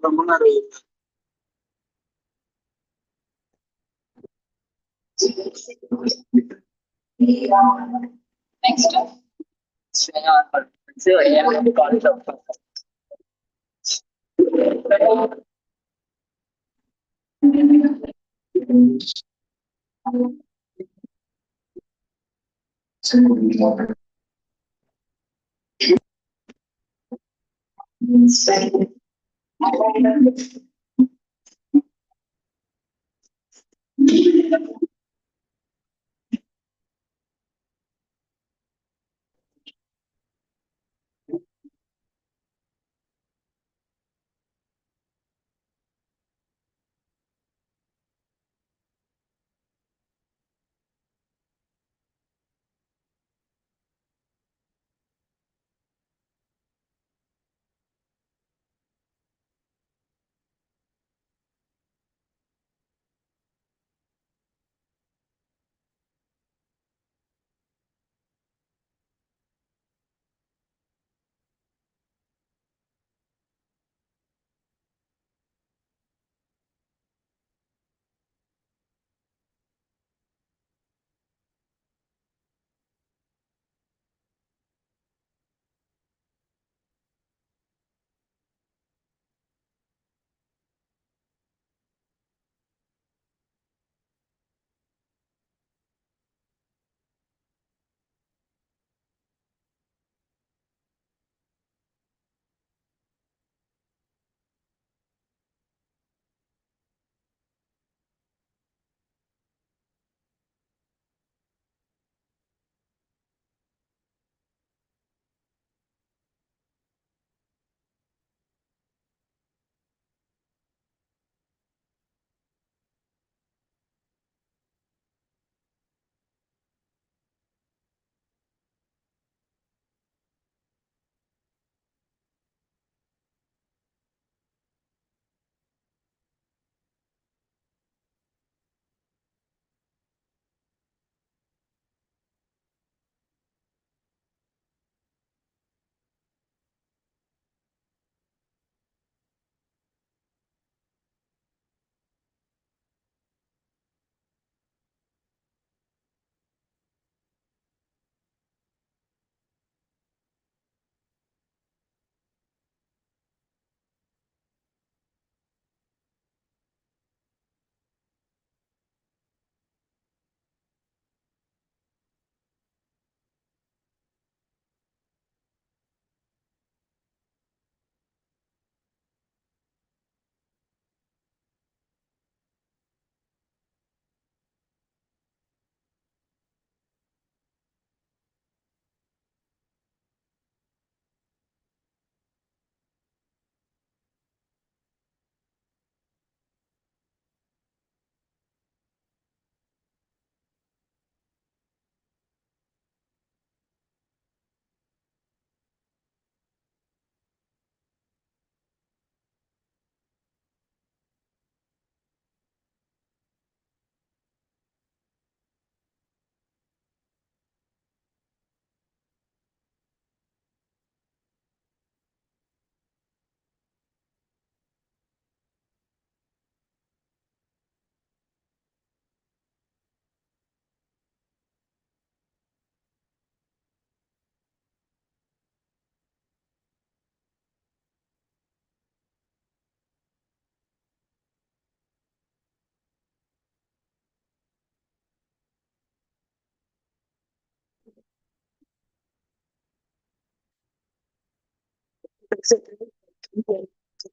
రమ్మన్నారు. Next college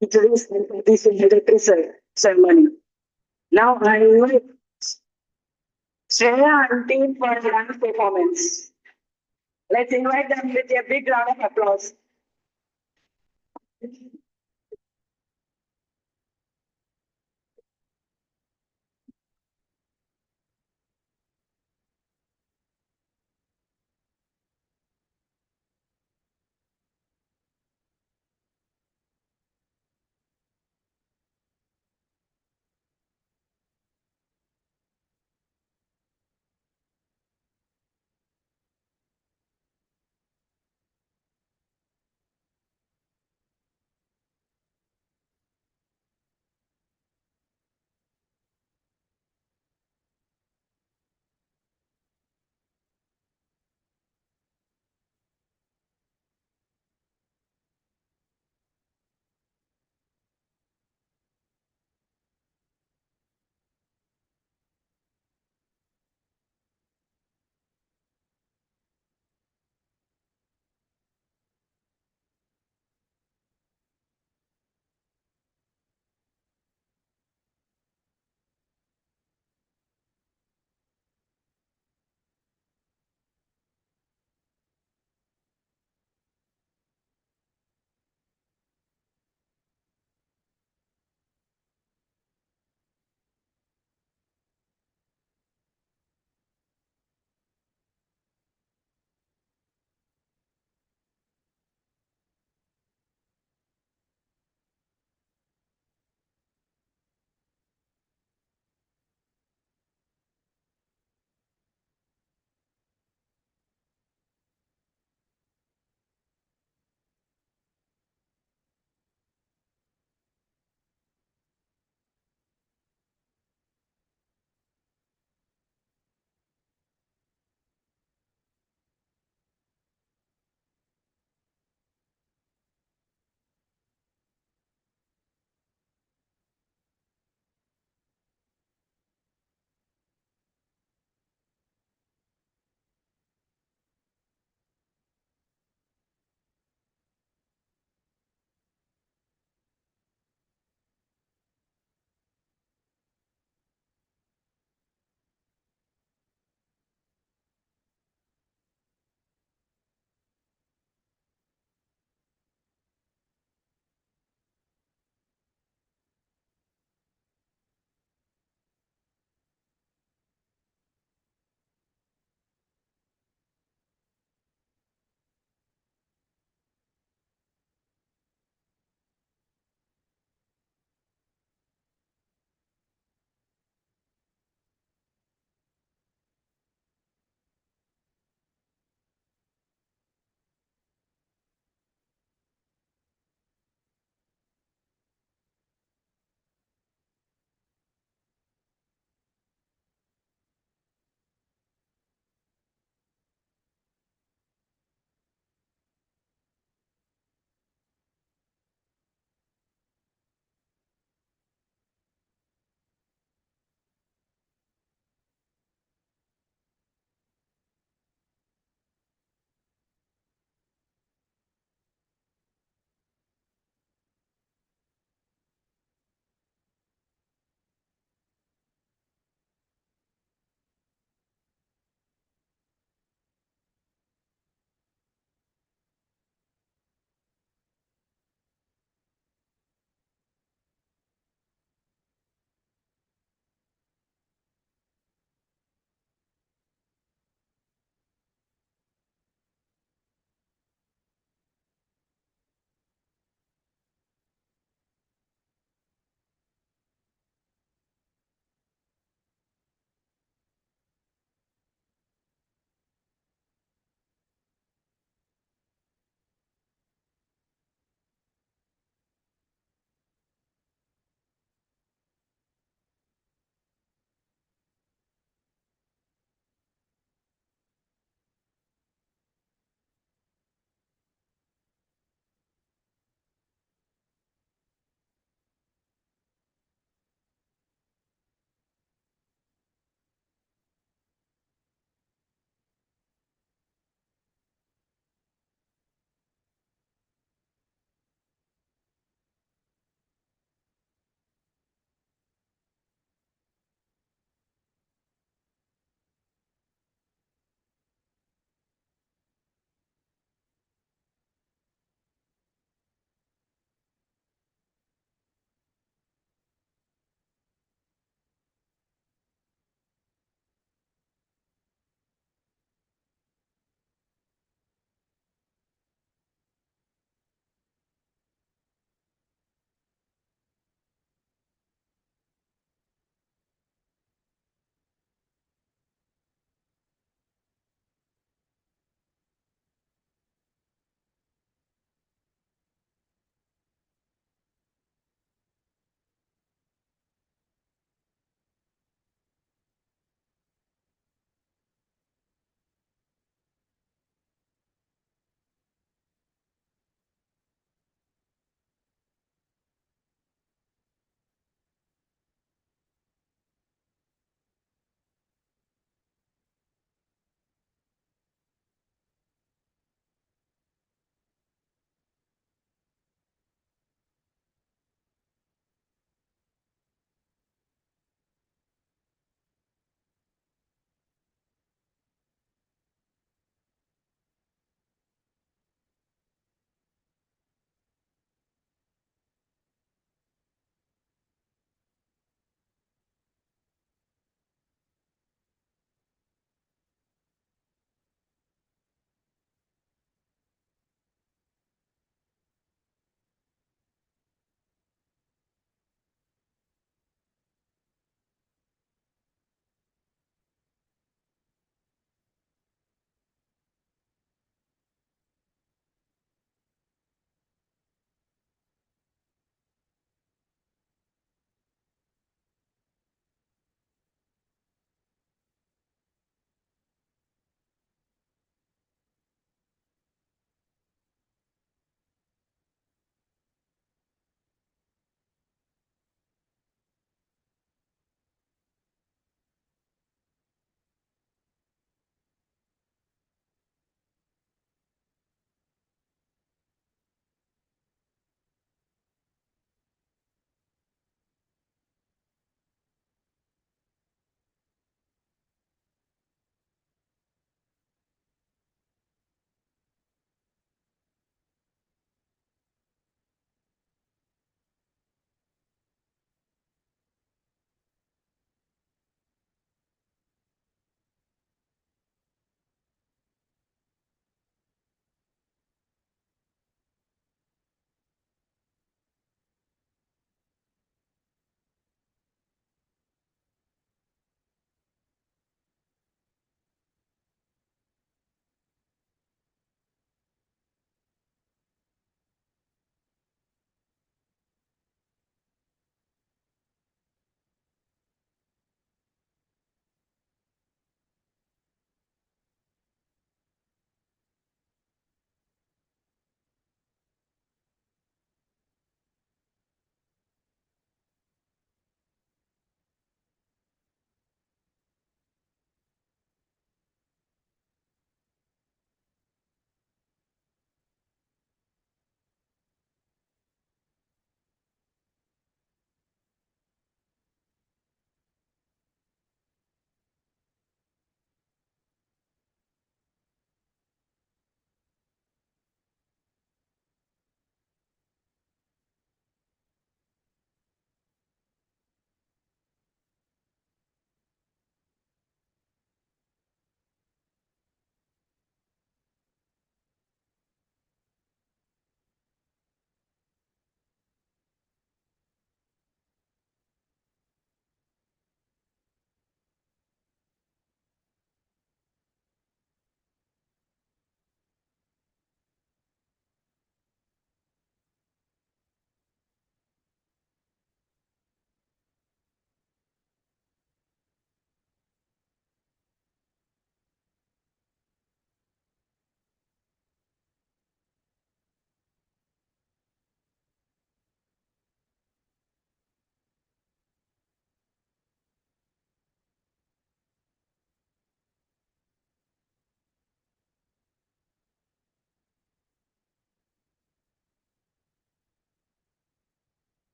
introduce this introductory ceremony. Now I invite Shreya and team for dance performance. Let's invite them with a big round of applause.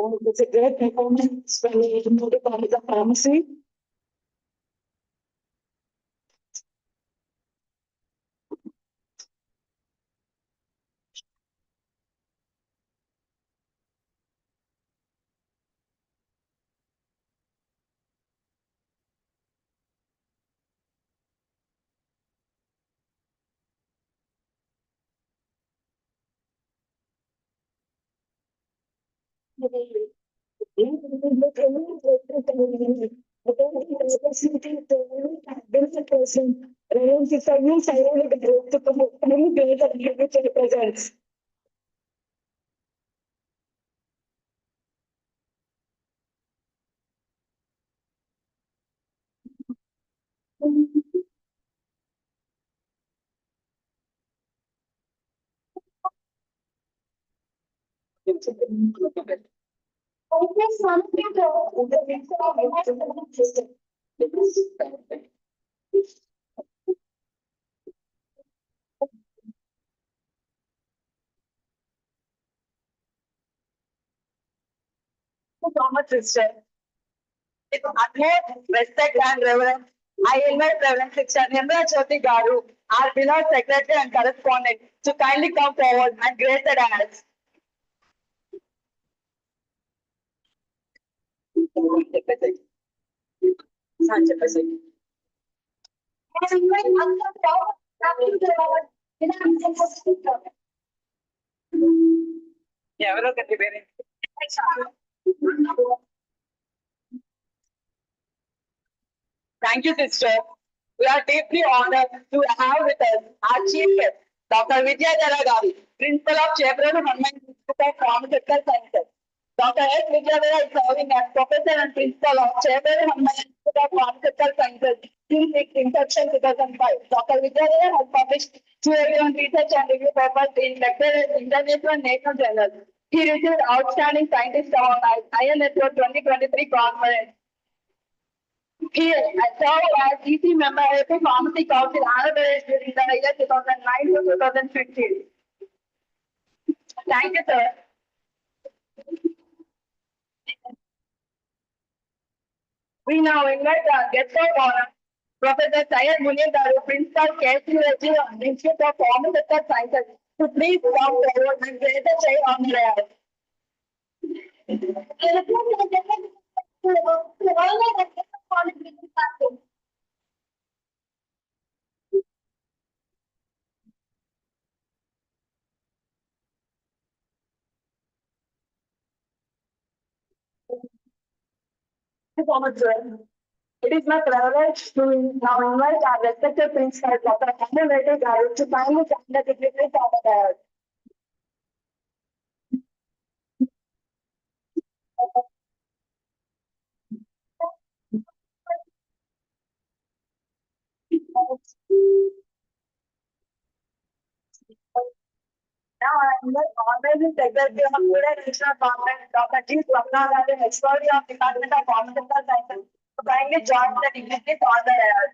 Oh, it's a great performance from the College of Pharmacy. Presents. So much, sister. With utmost respect and reverence, I invite Reverend Sister Nimra Jyoti Garu, our beloved secretary and correspondent, to kindly come forward and grace the dance. ఎవరో ఒకటి వేరే. Thank you, sister. We are deeply honored to have with us our chief guest, Dr. Vidya Garu, Principal of Chevron Harman Institute of Pharmaceutical Sciences. Dr. S. Vidya is serving as Professor and Principal of Chevron Harman Institute of Pharmaceutical Sciences since its inception 2005. Dr. Vidya has published 281 research and review papers in lectures, international and national journals. He received Outstanding Scientist Award at INSO 2023 conference. He served as EC member of the Pharmacy Council Andhra Pradesh during the year 2009 to 2015. Thank you, sir. We now invite our guest of honor, Professor Syed Munir Garu, Principal KCUG Institute of Pharmaceutical Sciences, to please come forward and raise the chair on the air. It is my privilege to now invite our respected principal, Dr. Munir Garu, to kindly join the dignitaries on the air. Now I invite Honorable Secretary of Food and National Conference, Dr. G. Swapna, expert of Department of Pharmaceutical Sciences, to kindly join the dignitaries on the air.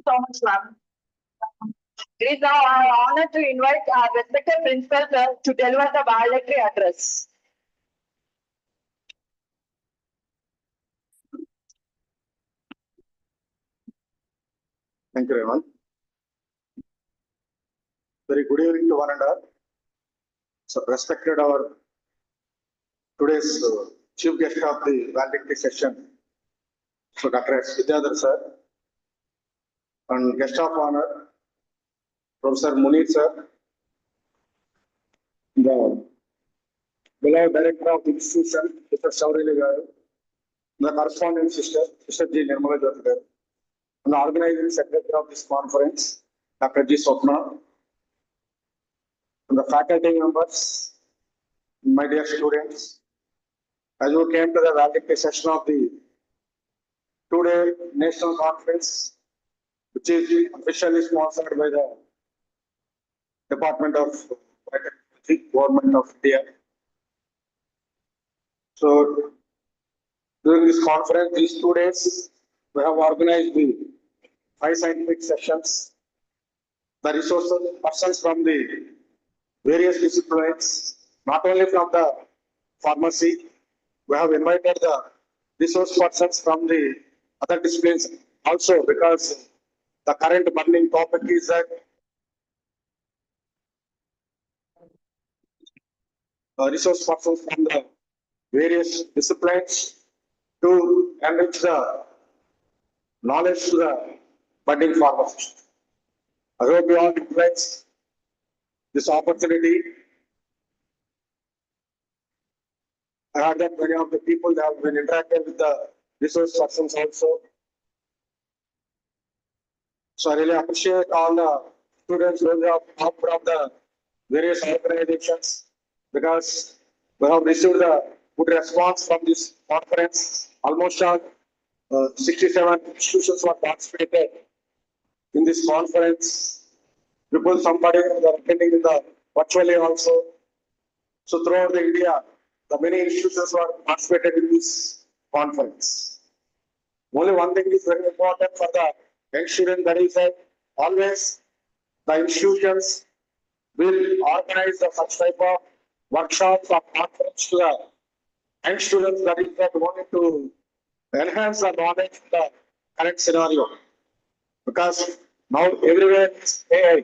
So much, ma'am. It is now our honor to invite our respected principal sir to deliver the valedictory address. Thank you, everyone. Very good evening to one and all. So, respected our today's chief guest of the valedictory session, so Dr. S. Vidyadhar sir, and guest of honor, Professor Munir sir, the beloved director of the institution, Mr. Shaurili Garu, the correspondent sister, Sister G. Nirmala Jyoti Garu, and the organizing secretary of this conference, Dr. G. Swapna, and the faculty members, my dear students, as we came to the valedictory session of the two-day national conference, which is officially sponsored by the Department of Biotechnology the Government of India. So during this conference, these 2 days, we have organized the 5 scientific sessions. The resource persons from the various disciplines, not only from the pharmacy, we have invited the resource persons from the other disciplines also, because the current burning topic is that resource persons from the various disciplines to enrich the knowledge to the budding pharmacist. I hope you all utilize this opportunity. I heard that many of the people that have been interacting with the resource persons also. So I really appreciate all the students who have come from the various organizations, because we have received a good response from this conference. Almost 67 institutions were participated in this conference. People, somebody who are attending in the virtually also. So throughout the India, the many institutions were participated in this conference. Only one thing is very important for the young student, that is that always the institutions will organize the such type of workshops or conference to the young students, that is that wanted to enhance the knowledge in the current scenario. Because now everywhere is AI,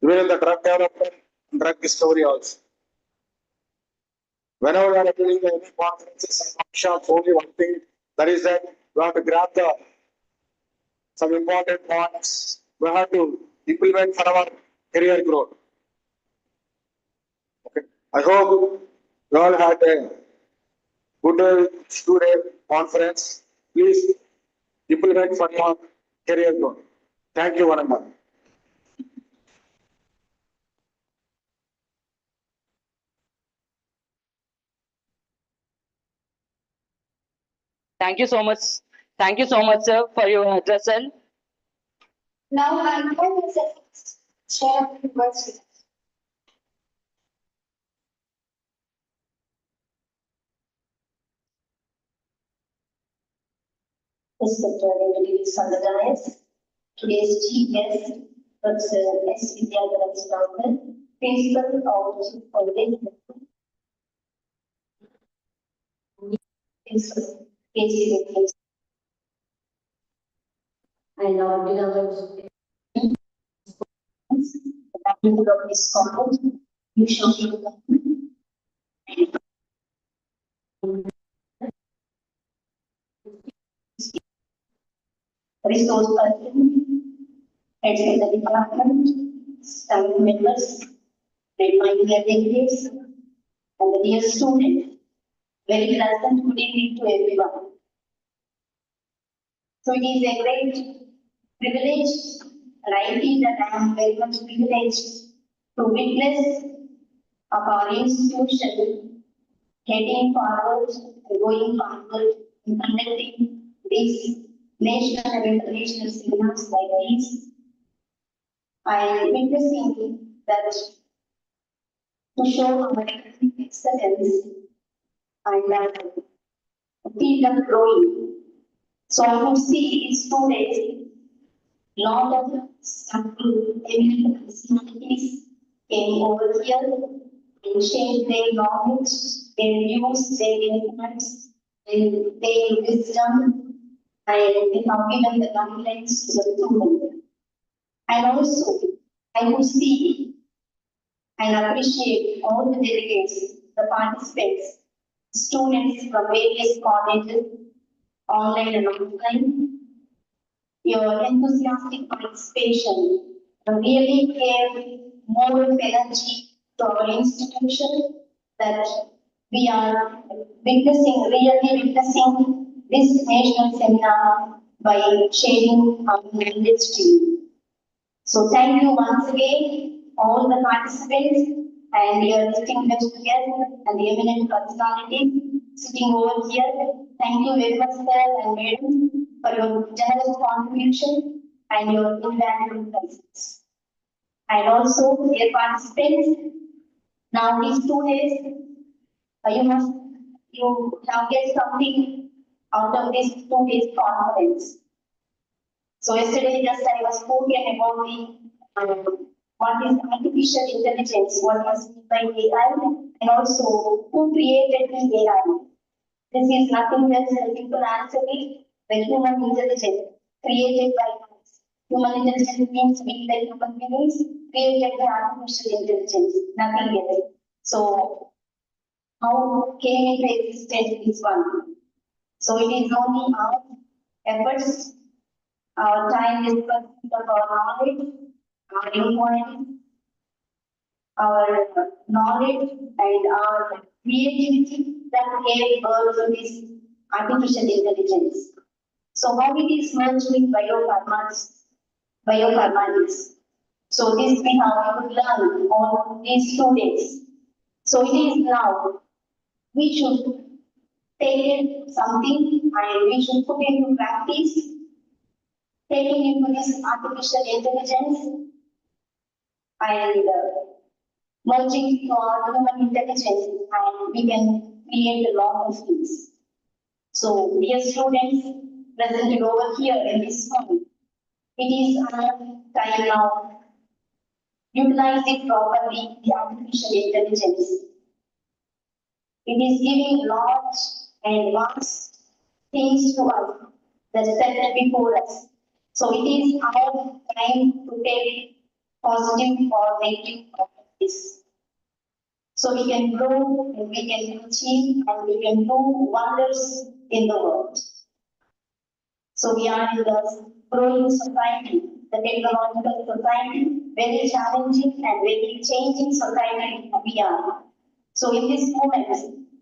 even in the drug development, drug discovery also. Whenever we are attending any conferences and workshops, only one thing, that is that we have to grab the some important points we have to implement for our career growth. Okay. I hope you all had a good student conference. Please implement for your career growth. Thank you very much. Thank you so much. Thank you so much, sir, for your address. And Now I'm going to share words with us. Respected individuals on the dais, today's chief guest, Professor S. Vidyadhara, Principal of College. And our beloved of this conference, you shall resource person, heads of the department, staff members, and my dear delegates, and the dear student, very pleasant good evening to everyone. So it is a great privilege, and I feel that I am very much privileged to witness of our institution heading forward and going forward in conducting these national and international seminars like these. I am witnessing that to show our academic excellence and a field of growing. So I would see in students, lot of sample eminent personalities came over here and shared their knowledge, their views, their insights, and their wisdom, and they have given the guidelines to the student. And also, I would see and appreciate all the delegates, the participants, students from various colleges, online and offline. Your enthusiastic participation really gave more of energy to our institution, that we are really witnessing this national seminar by sharing our knowledge to you. So thank you once again, all the participants and your distinguished guests and the eminent personalities sitting over here. Thank you very much, sir and madam, for your generous contribution and your invaluable presence. and also dear participants. Now these 2 days, you have get something out of this 2 days conference. So yesterday just I was spoken about what is artificial intelligence, what was meant by AI, and also who created the AI. This is nothing else than people answer it, the human intelligence created by us. Human intelligence means we the human beings created the artificial intelligence, nothing else. So how came into existence this one? So it is only our efforts, our time is pursuit of our knowledge, our influence, our knowledge and our creativity that gave birth to this artificial intelligence. So how it is merged with biopharmaceuticals. So this we have to learn on these 2 days. So it is now we should take something and we should put into practice, taking into this artificial intelligence and merging to our human intelligence and we can create a lot of things. So dear students presented over here in this room, it is our time now. Utilize it properly, the artificial intelligence. It is giving large and vast things to us that set before us. So it is our time to take positive or negative of this. So we can grow and we can achieve and we can do wonders in the world. So we are in the growing society, the technological society, very challenging and very changing society we are. So in this moment,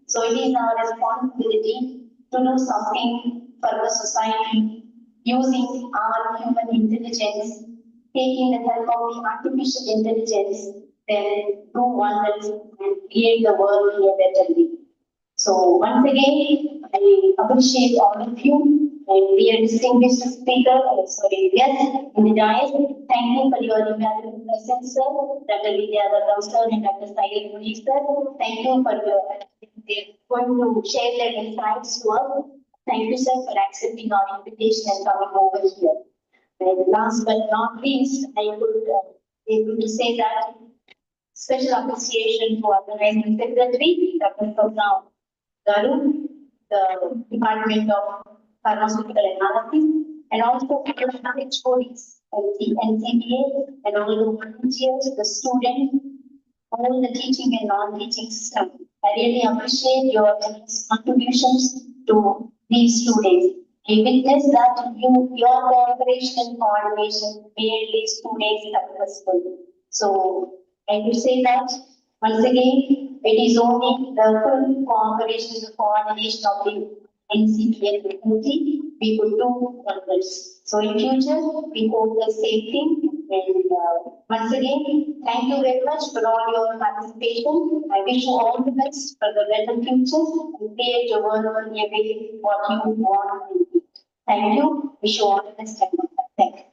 so it is our responsibility to do something for the society using our human intelligence, taking the help of the artificial intelligence, then do wonders and create the world in a better way. So once again, I appreciate all of you and we are distinguished speaker, guest in the dais. Thank you for your valuable presence, sir. Dr. Vidyadhar sir and Dr. Saeed Munir sir. Thank you for your going to share their insights to us. Thank you, sir, for accepting our invitation and coming over here. And last but not least, I would able to say that special appreciation to organizing secretary, Dr. Sauna Garu, the Department of Pharmaceutical Analysis, and also HODs and the NCBA, and all the volunteers, the students, all the teaching and non-teaching staff. I really appreciate your contributions to these 2 days. I witness that your cooperation and coordination made these 2 days successful. So I will say that once again, it is only the full cooperation and coordination of the NCPL community we could do wonders. So in future, we hope the same thing. And once again, thank you very much for all your participation. I wish you all the best for the better future and create a world in a way what you want to be. Thank you. Wish you all the best. Thank you.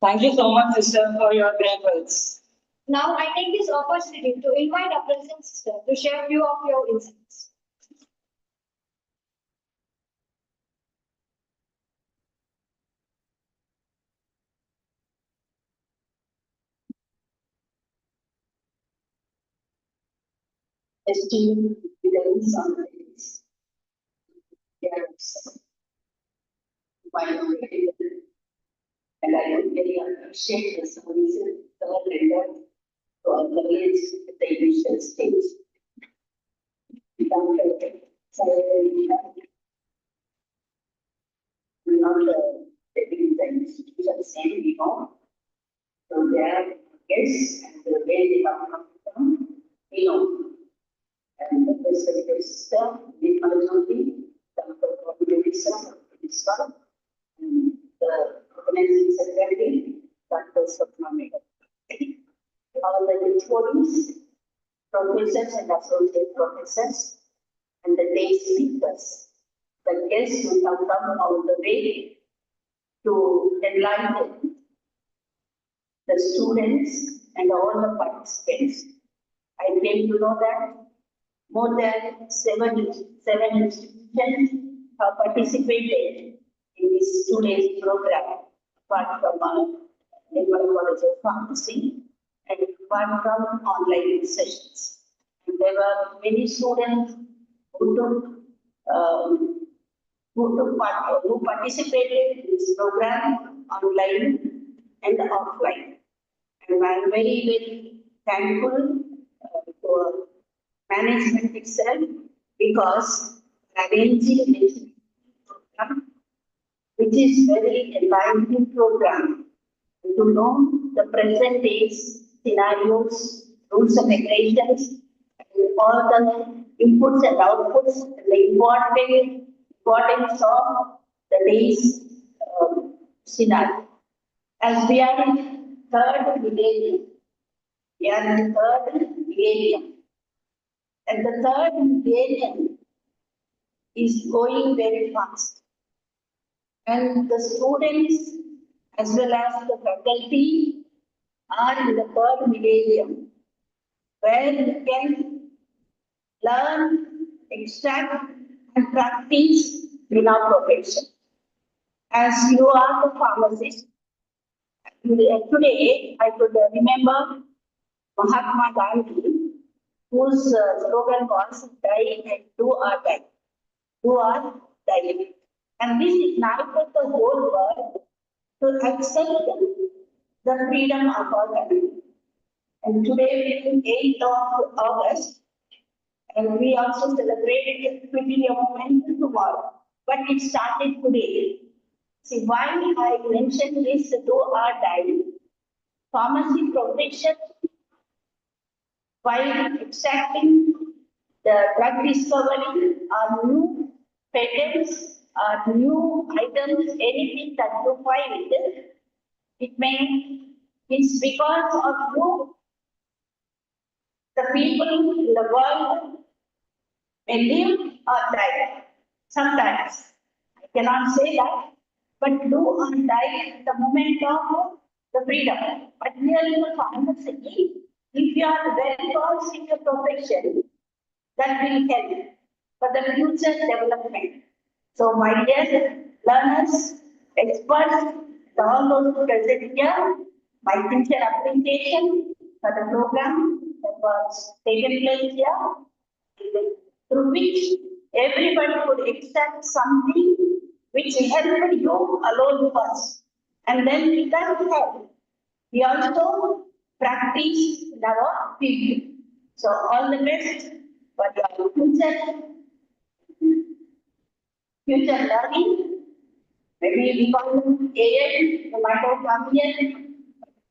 Thank you so much, sister, for your great words. Now I take this opportunity to invite our present sister to share a few of your insights. Esteemed leaders on this, yes, and I really appreciate the services rendered to our colleagues at the initial stage. Not taking the institution same, so their guests and the way they are come from, and the facilitator system, the majority, the coordinator system, and the organizing secretary, Dr. Satnamika. All the HODs, professors and associate professors, and the day speakers, the guests who have come all the way to enlighten the students and all the participants. I came to know that more than seven institutions have participated in this today's program, apart from Nirmal College of Pharmacy and apart from online sessions. And there were many students who who participated in this program online and offline. And I am very, very thankful for management itself because arranging this program, which is very enlightening program, to know the present days scenarios, rules and regulations, and all the inputs and outputs, and the importance of the day's scenario. As we are in third millennium, and the third millennium is going very fast. And the students as well as the faculty are in the third millennium, where you can learn, extract and practice in our profession. As you are the pharmacist, today I could remember Mahatma Gandhi, whose slogan was "Die and do or die." Do or die. And this ignited the whole world to accept the freedom of our country. And today being 8th of August, and we also celebrated Equity Movement tomorrow. But it started today. See, why I mentioned this do or die. Pharmacy profession, while extracting the drug discovery or new patents or new items, anything that you find, it's because of you, the people in the world may live or die. Sometimes, I cannot say that, but do or die at the moment of the freedom. But here in the pharmacy, if you are very versed in your profession, that will help for the future development. So, my dear learners, experts, all those present here, my sincere appreciation for the program that was taken place here, through which everybody could accept something which helped you alone first. And then with that help, we also practice in our field. So all the best for your future learning. Maybe because AI, you might have come here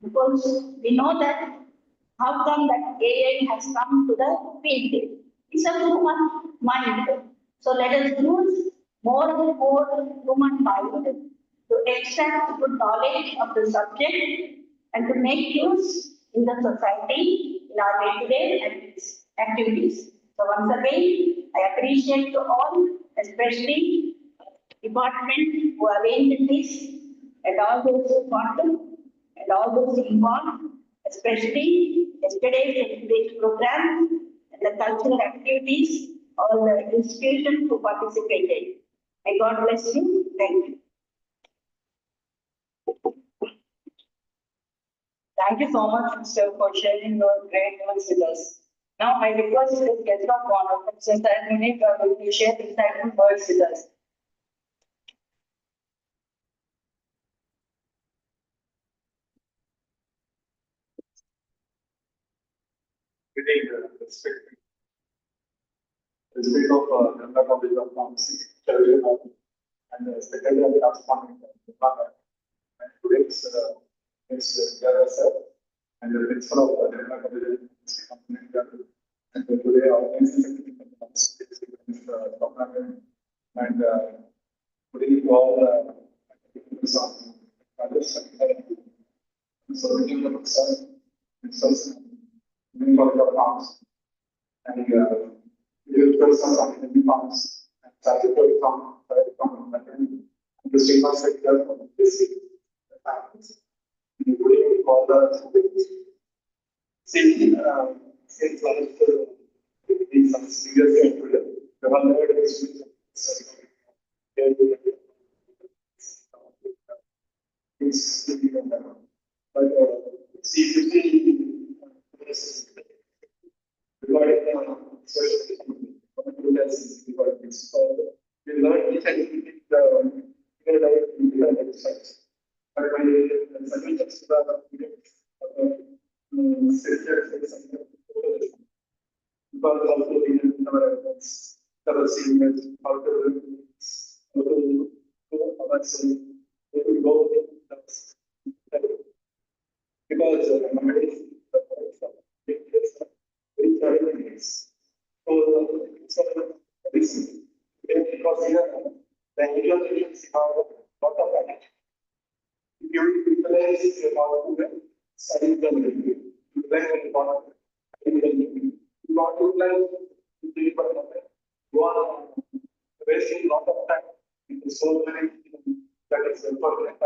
because we know that how come that AI has come to the field. It's a human mind. So let us use more and more human mind to extract good knowledge of the subject and to make use in the society in our day-to-day activities. So once again, I appreciate you all, especially department who arranged this and all those who want to and all those involved, especially yesterday's and today's program and the cultural activities, all the institutions who participated. May God bless you. Thank you. Thank you so much, Mr. for sharing your great news with us. Now, I request the guest of honor, Mr. Sarmini, to share insightful words with us. Respect of Ganga College of Pharmacy, and the secretary of the corresponding department. And today's sir, and the principal of the Ganga College of Pharmacy, and today our and putting all the so the team of sir, the farms, and you will some farms and statutory farm, the stigma sector of this happens, including all the see, since last some serious incident, the one that is but C15 regarding so we learn each and everything the exercise. But when submissions because also we have our efforts, our seniors, how to our we go because nowadays very challenging things. So this because here the regulations have a lot of advantage. If you utilize about to study the utilize important you want to utilize you are wasting a lot of time into so many that is important.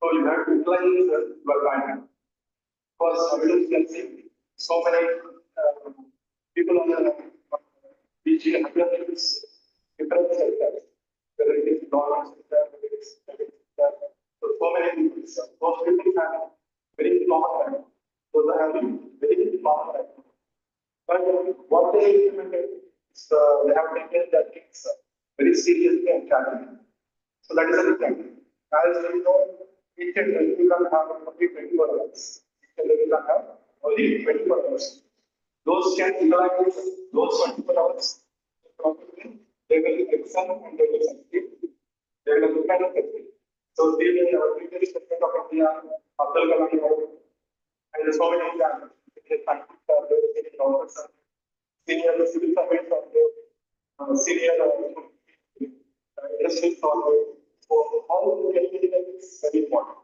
So you have to utilize your time because nowadays you can see so many people on the reaching different sectors, whether it is government sector, whether it is private sector. So many people, those people have very long time. Those are having very long time. But what they implemented is they have taken that things very seriously and challenging. So that is the thing. As we know, each and every can have only 24 hours. Each and every can have only 24 hours. Those can utilize those 24 hours properly. They will excel and they will succeed. They will look at it. So, the previous president of India, Abdul Kalam, and so many examples. Senior civil servants are there, senior industries are there. So, all the is very important.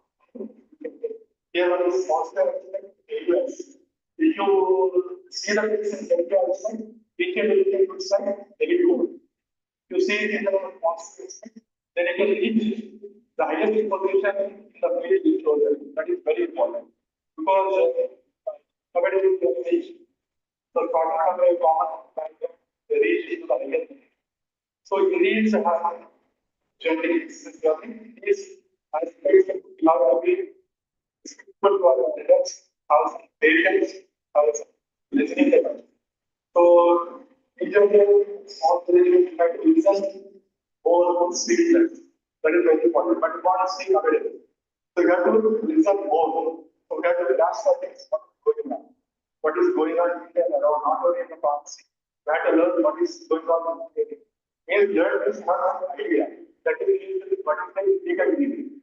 Here, one is small scale aspect, if you see the things in India outside, we can look at good side, negative one. You see in the positive side, then you can reach the highest position in the field you chose. That is very important because nobody will reach. So, from a common factor, they reach into the highest. So, it needs to have genetics is as now we people who are leaders, house patients, house listening to them. So, in general, small children have to listen or speak less. That is very important. But you want to see available. So, you have to listen more. So, we have to ask for things what is going on. What is going on in and around, not only in the pharmacy. We have to learn what is going on in the clinic. If learn is not an idea, that is what is the legal meaning.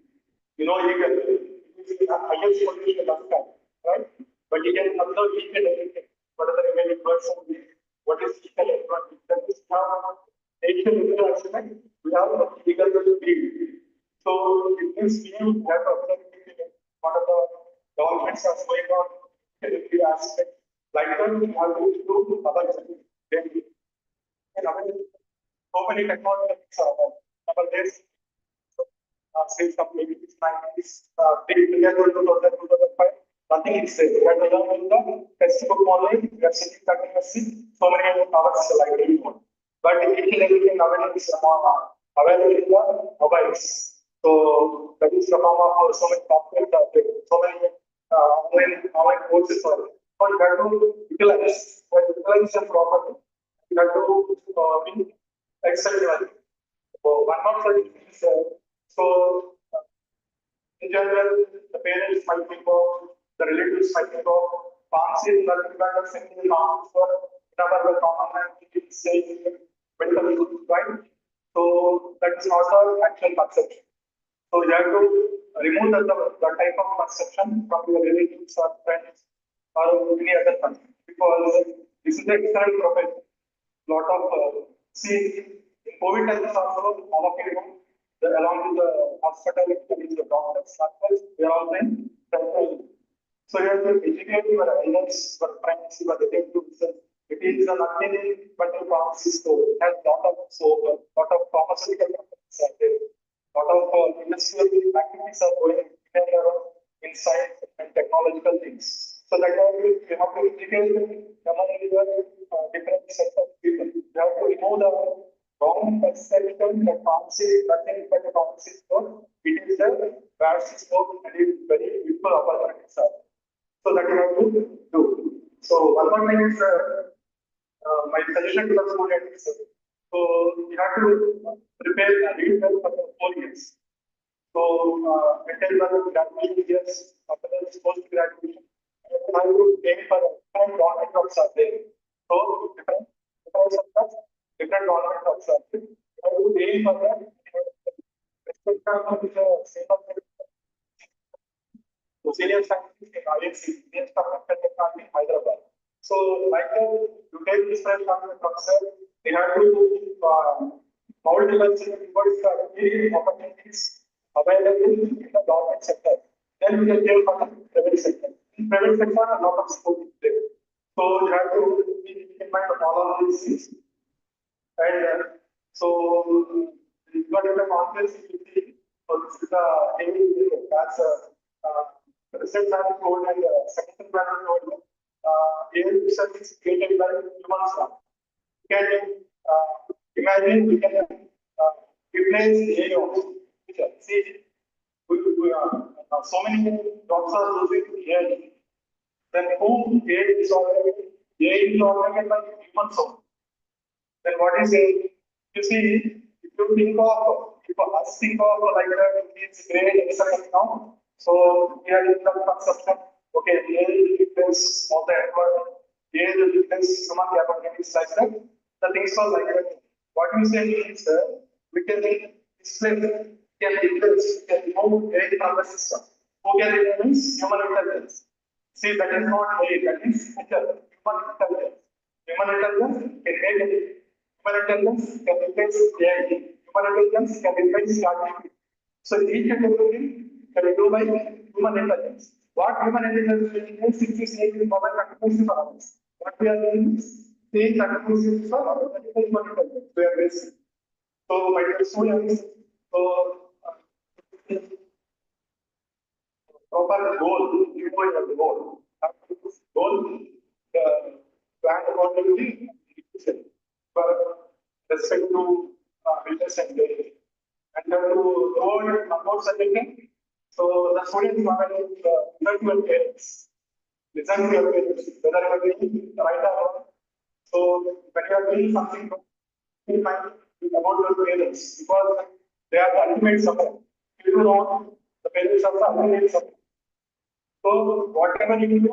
You know, legal is the highest position of time, right? But you can observe each and everything. What are the remaining person? What is legal and what is that is now nature legal aspect. We have a legal field. So in this field, we have to observe what are the governments are going on in every aspect. Like that, we have to do other things. In so many technologies nowadays. Since maybe this 90s, big year 2005, nothing is safe. We have to learn in the textbook only, we are sitting continuously, so many hours like anyone. But each and everything nowadays is available in the mobiles. So that is the form of so many software, so many online courses are there. But you have to utilize them properly. You have to be excellent. So one of the things so in general, the parents might think of, the relatives might think of, pharmacy is nothing but a single pharmacy for whatever the common man is saying medical goods, right? So that is not the actual perception. So you have to remove the type of perception from your relatives or friends or any other person because this is the excellent profession. Lot of see in COVID times also all of you know along with the hospital, the doctors, they are all in control. So you have to educate your elders, your friends, your relatives. It is nothing but a pharmacy store. It has lot of soap, lot of pharmaceutical companies are there. lot of industrial activities are going in science and technological things. So that we have to integrate among the different sets of people. We have to remove the wrong perception that pharmacy is nothing but a pharmacy store. It is a bad store and it is very useful opportunities. So that we have to do. So one more thing is my suggestion to the students. So you have to prepare and read well for the 4 years. So until the graduation years, after the post graduation, you have to aim for different government jobs are there. So different sectors, different government jobs are there. You have to aim for that. So senior scientist in INC, senior staff in Hyderabad. So like you take this from the professor, they have to mold the what is the area opportunities available in the government sector. Then we can take from the private sector. In private sector, a lot of scope is there. So you have to keep in mind all of these things. And so you got the conference you see. So this is the that's the recent plan code and second plan code. AI research is created by humans now. You can imagine we can replace AI also. See, so many jobs are losing AI. Then who AI is automated? AI is automated by humans also. Then what is it? You see, if you think of, if us think of like that, it's great exciting now. So we are in the conception. Okay, AI will replace all the environment. AI will replace human capabilities like that. The things are like that. What we say is we can display, can replace, can remove AI from the system. Who can replace human intelligence? See, that is not AI, that is human intelligence. Human intelligence can make it. Human intelligence can replace AI. Human intelligence can replace ChatGPT. So each and everything can be done by human intelligence. What human intelligence is, if you say in mobile application for others. What we are doing is saying applications for our human intelligence. We are basic. So my students, so proper goal, you know the goal. Goal, plan accordingly, for respect to business and day. And to avoid about subjecting, so the students are listen to your parents. Listen to your parents, whether you are doing right or wrong. So when you are doing something, you mind about your parents because they are the ultimate support. If you do not, the parents are the ultimate support. So whatever you do,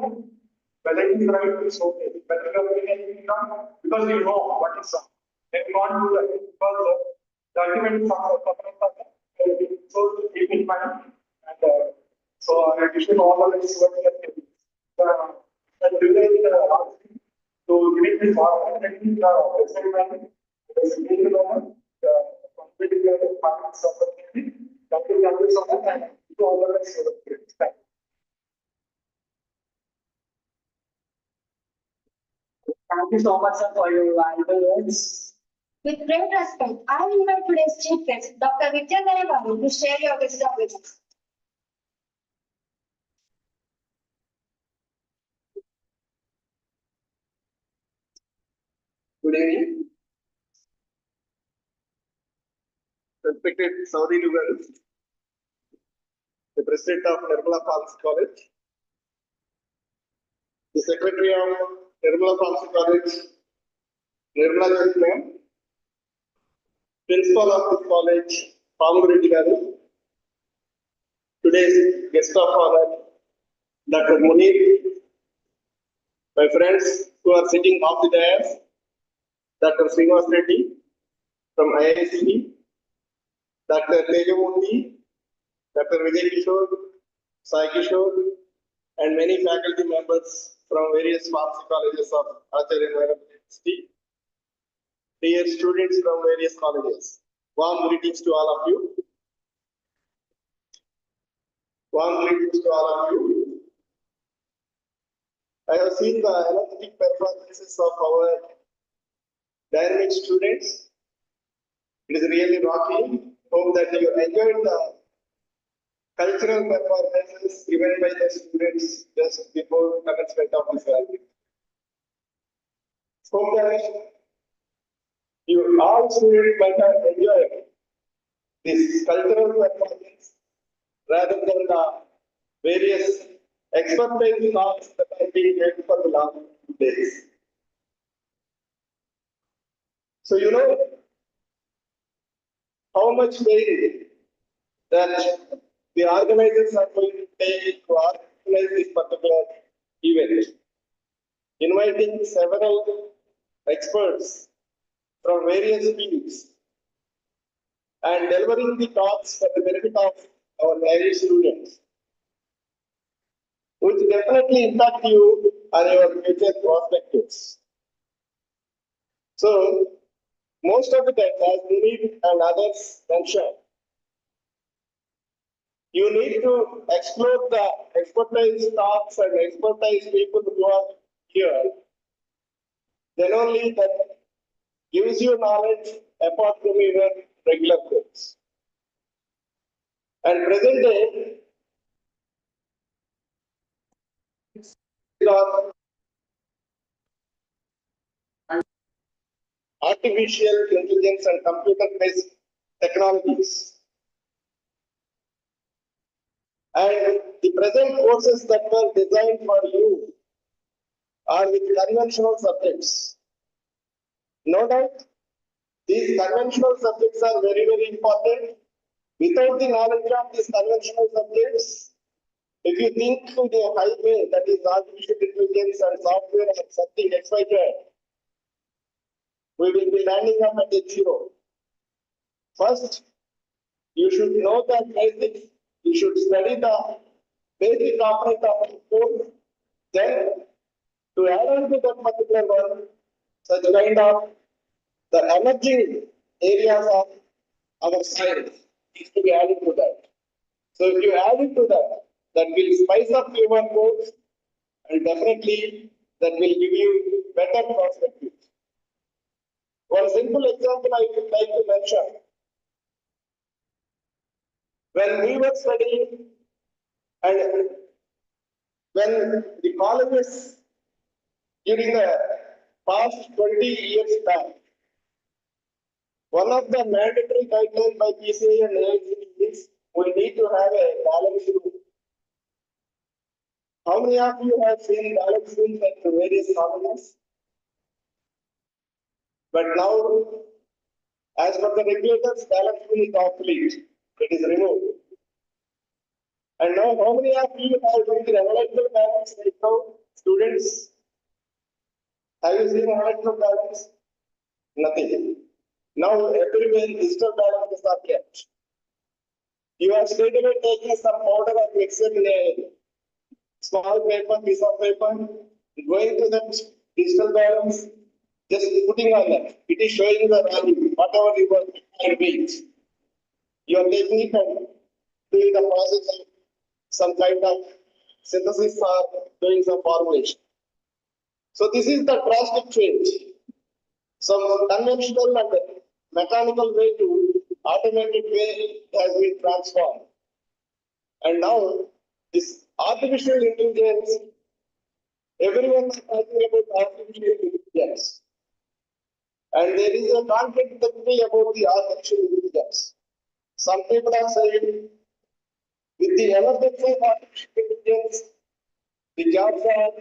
whether it is right, it's okay. Whether you are doing anything wrong, because you know what is wrong. Then you want to do that because the ultimate support. So keep in mind, and so I wish you all the best. And during the to give this opportunity, the president the competitive finance opportunity. Thank you so much, and to all the best. Thank you. Thank you so much, sir, for your valuable words. With great respect, I invite today's chief guest, Dr. Vidya Garu, to share your wisdom with us. Good evening. Respected Saudi Lugaru, the President of Nirmala Pharmacy College, the Secretary of Nirmala Pharmacy College, Nirmala Jyothi, Principal of this college, Pamu Reddy Garu, today's guest of honor, Dr. Munir, my friends who are sitting off the dais, Dr. Srinivas Reddy from IICD, Dr. Tejamurthy, Dr. Vijay Kishore, Sai Kishore, and many faculty members from various pharmacy colleges of Acharya University, dear students from various colleges. Warm greetings to all of you. Warm greetings to all of you. I have seen the energetic performances of our dynamic students. It is really rocking. Hope that you enjoyed the cultural performances given by the students just before commencement of this gathering. Hope that you all students might have enjoyed this cultural performance rather than the various expertise talks that have been held for the last 2 days. So you know how much pain that the organizers are going to take to organize this particular event, inviting several experts from various fields and delivering the talks for the benefit of our Irish students, which definitely impact you on your future perspectives. So, most of the time, as Munir and others mentioned, you need to explore the expertise talks and expertise people who are here. Then only that gives you knowledge apart from your regular course. And present day, artificial intelligence and computer-based technologies. And the present courses that were designed for you are with conventional subjects. No doubt, these conventional subjects are very, very important. Without the knowledge of these conventional subjects, if you think to the highway that is artificial intelligence and software and something XYZ, we will be landing up at a zero. First, you should know the basics. You should study the basic component of the code. Then, to add on to that particular one, such kind of the emerging areas of our science is to be added to that. So, if you add it to that, that will spice up your course and definitely that will give you better perspective. One simple example I would like to mention. When we were studying and when the colleges during the past 20 years back, one of the mandatory guidelines by PCA and AICTE is we need to have a balanced room. How many of you have seen balanced rooms at various colleges? But now, as per the regulators, balanced room is obsolete. It is removed. And now, how many of you have seen analytical balance right now? Students, have you seen analytical balance? Nothing. Now, everywhere digital balances are kept. You are straight away taking some powder or mixture in a small paper, piece of paper, going to that digital balance, just putting on that. It is showing the value, whatever you are weight. You are taking it and doing the process of some kind of synthesis or doing some formulation. So this is the drastic change. Some conventional and mechanical way to automated way has been transformed. And now this artificial intelligence, everyone is talking about artificial intelligence. And there is a conflict about the artificial intelligence. Some people are saying with the emergence of artificial intelligence, the jobs are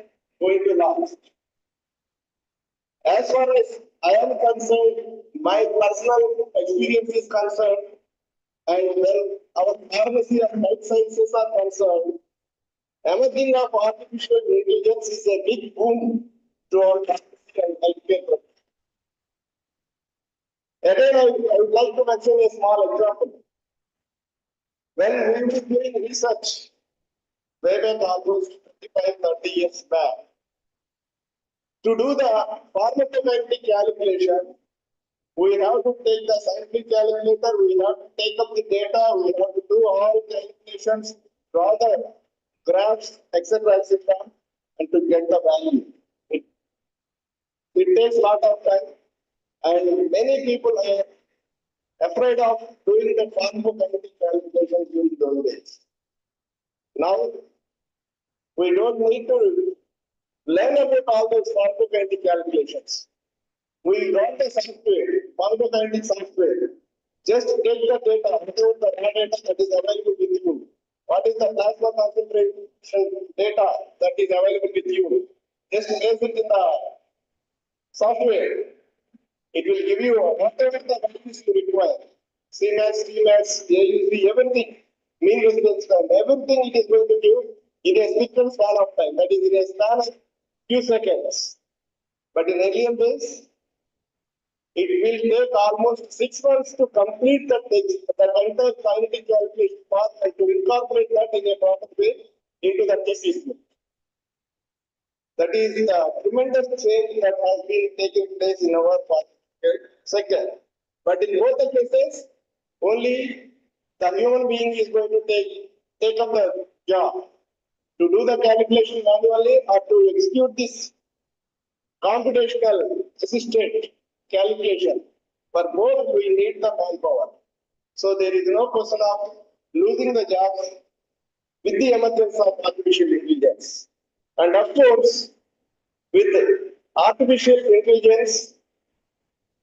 going to last. As far as I am concerned, my personal experience is concerned, and when our pharmacy and health sciences are concerned, emerging of artificial intelligence is a big boom to our pharmacy and healthcare profession. Again, I would like to mention a small example. When we were doing research, way back almost 25, 30 years back, to do the pharmacokinetic calculation, we have to take the scientific calculator, we have to take up the data, we have to do all the calculations, draw the graphs, etc., and to get the value. It takes a lot of time, and many people afraid of doing the pharmacokinetic calculations during those days. Now, we don't need to learn about all those pharmacokinetic calculations. We got the software, pharmacokinetic software. Just take the data, whatever the raw data that is available with you. What is the plasma concentration data that is available with you? Just place it in the software. It will give you whatever the values you require. CMAX, TMAX, AUC, everything. Mean residence time, everything it is going to give in a sequence span of time. That is in a span of few seconds. But in earlier days, it will take almost 6 months to complete that entire kinetic calculation path and to incorporate that in a proper way into the thesis. That is the tremendous change that has been taking place in our sector. But in both the cases, only the human being is going to take up the job to do the calculation manually or to execute this computational assisted calculation. For both, we need the manpower. So there is no question of losing the jobs with the emergence of artificial intelligence. And of course, with artificial intelligence,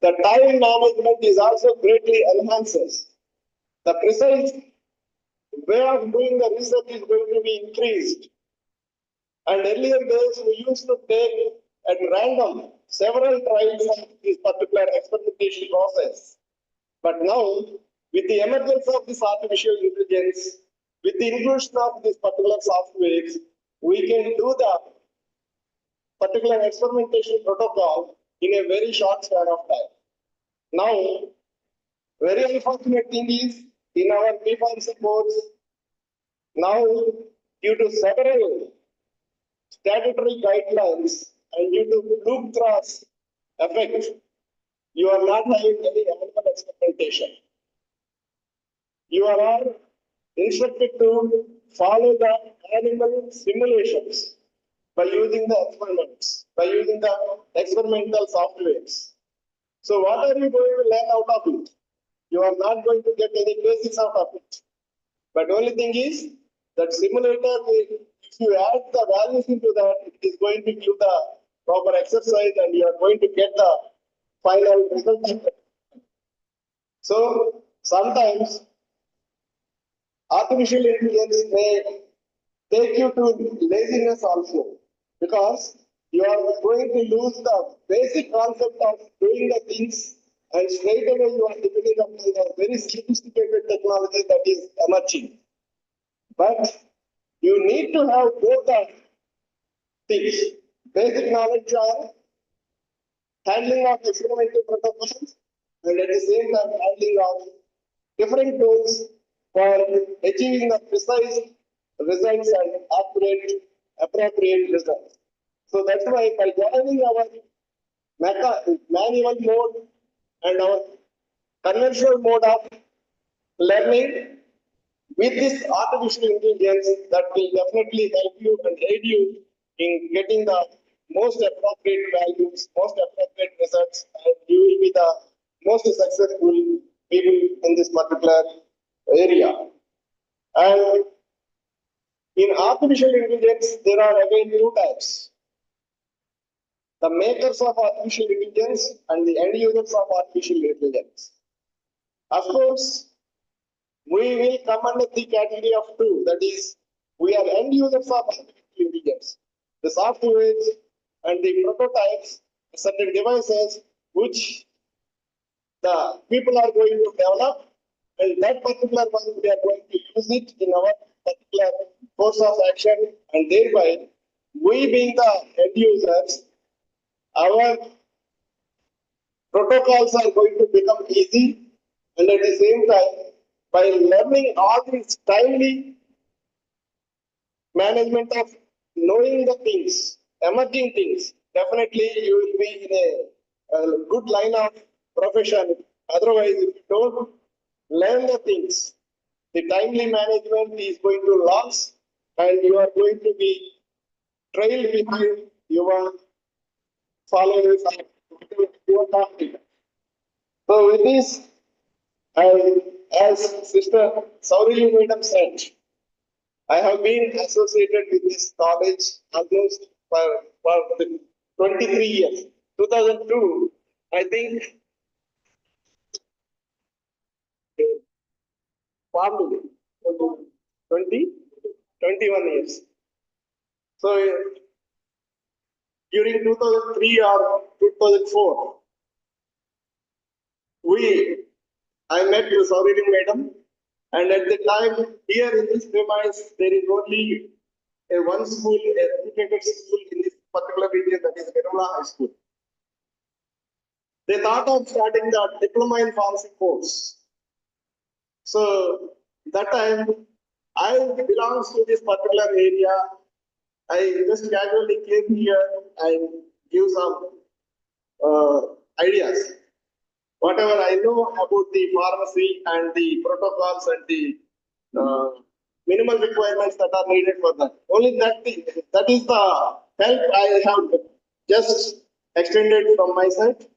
the time management is also greatly enhanced. The precise way of doing the research is going to be increased. And earlier days, we used to take at random several trials of this particular experimentation process. But now, with the emergence of this artificial intelligence, with the inclusion of this particular software, we can do the particular experimentation protocol in a very short span of time. Now, very unfortunate thing is, in our P-Pharmacy course, now due to several statutory guidelines and due to loop cross effect, you are not having any animal experimentation. You are all instructed to follow the animal simulations by using the experiments, by using the experimental softwares. So what are you going to learn out of it? You are not going to get any basics out of it. But only thing is that simulator, if you add the values into that, it is going to give the proper exercise and you are going to get the final result. So sometimes artificial intelligence may take you to laziness also, because you are going to lose the basic concept of doing the things, and straight away you are depending upon the very sophisticated technology that is emerging. But you need to have both the things: basic knowledge of handling of experimental protocols, and at the same time handling of different tools for achieving the precise results and appropriate results. So that's why by joining our manual mode and our conventional mode of learning with this artificial intelligence, that will definitely help you and aid you in getting the most appropriate values, most appropriate results, and you will be the most successful people in this particular area. And in artificial intelligence, there are again two types: the makers of artificial intelligence and the end users of artificial intelligence. Of course, we will come under the category of two, that is, we are end users of artificial intelligence, the softwares and the prototypes, certain devices which the people are going to develop, and that particular one we are going to use it in our particular course of action, and thereby we being the end users, our protocols are going to become easy, and at the same time, by learning all these timely management of knowing the things, emerging things, definitely you will be in a good line of profession. Otherwise, if you don't learn the things, the timely management is going to lose, and you are going to be trailed behind your followers and your target. So with this, As Sister Saurili Madam said, I have been associated with this college almost for the 23 years. 2002, I think, probably 20, 21 years. So during 2003 or 2004, I met the Saurili Madam, and at the time, here in this premise, there is only one school, a reputed school in this particular region, that is Nirmala High School. They thought of starting the diploma in pharmacy course. So that time, I belongs to this particular area. I just casually came here and give some ideas. Whatever I know about the pharmacy and the protocols and the minimal requirements that are needed for that. Only that thing, that is the help I have just extended from my side.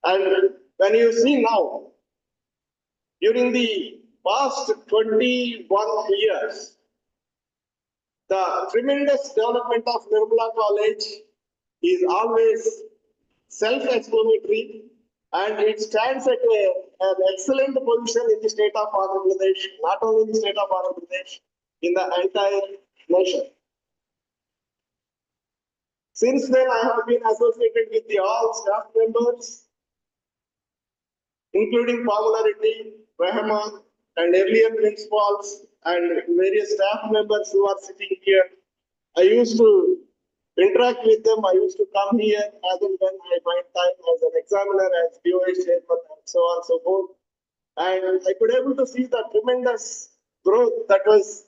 And when you see now, during the past 21 years, the tremendous development of Nirmala College is always self-explanatory, and it stands at an excellent position in the state of Andhra Pradesh, not only in the state of Andhra Pradesh, in the entire nation. Since then, I have been associated with the all staff members, including Pamela Reddy, Rahman, and earlier principals and various staff members who are sitting here. I used to interact with them. I used to come here as and when I find time as an examiner, as POS chairman, and so on and so forth. And I could able to see the tremendous growth that was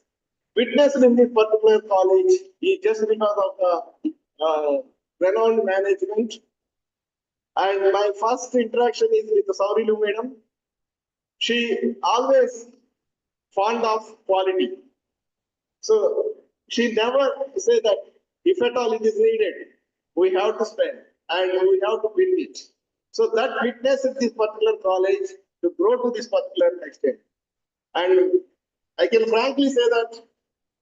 witnessed in this particular college just because of the renowned management. And my first interaction is with the Saurilu Madam. She always fond of quality. So she never say that if at all it is needed, we have to spend and we have to build it. So that witness in this particular college to grow to this particular extent. And I can frankly say that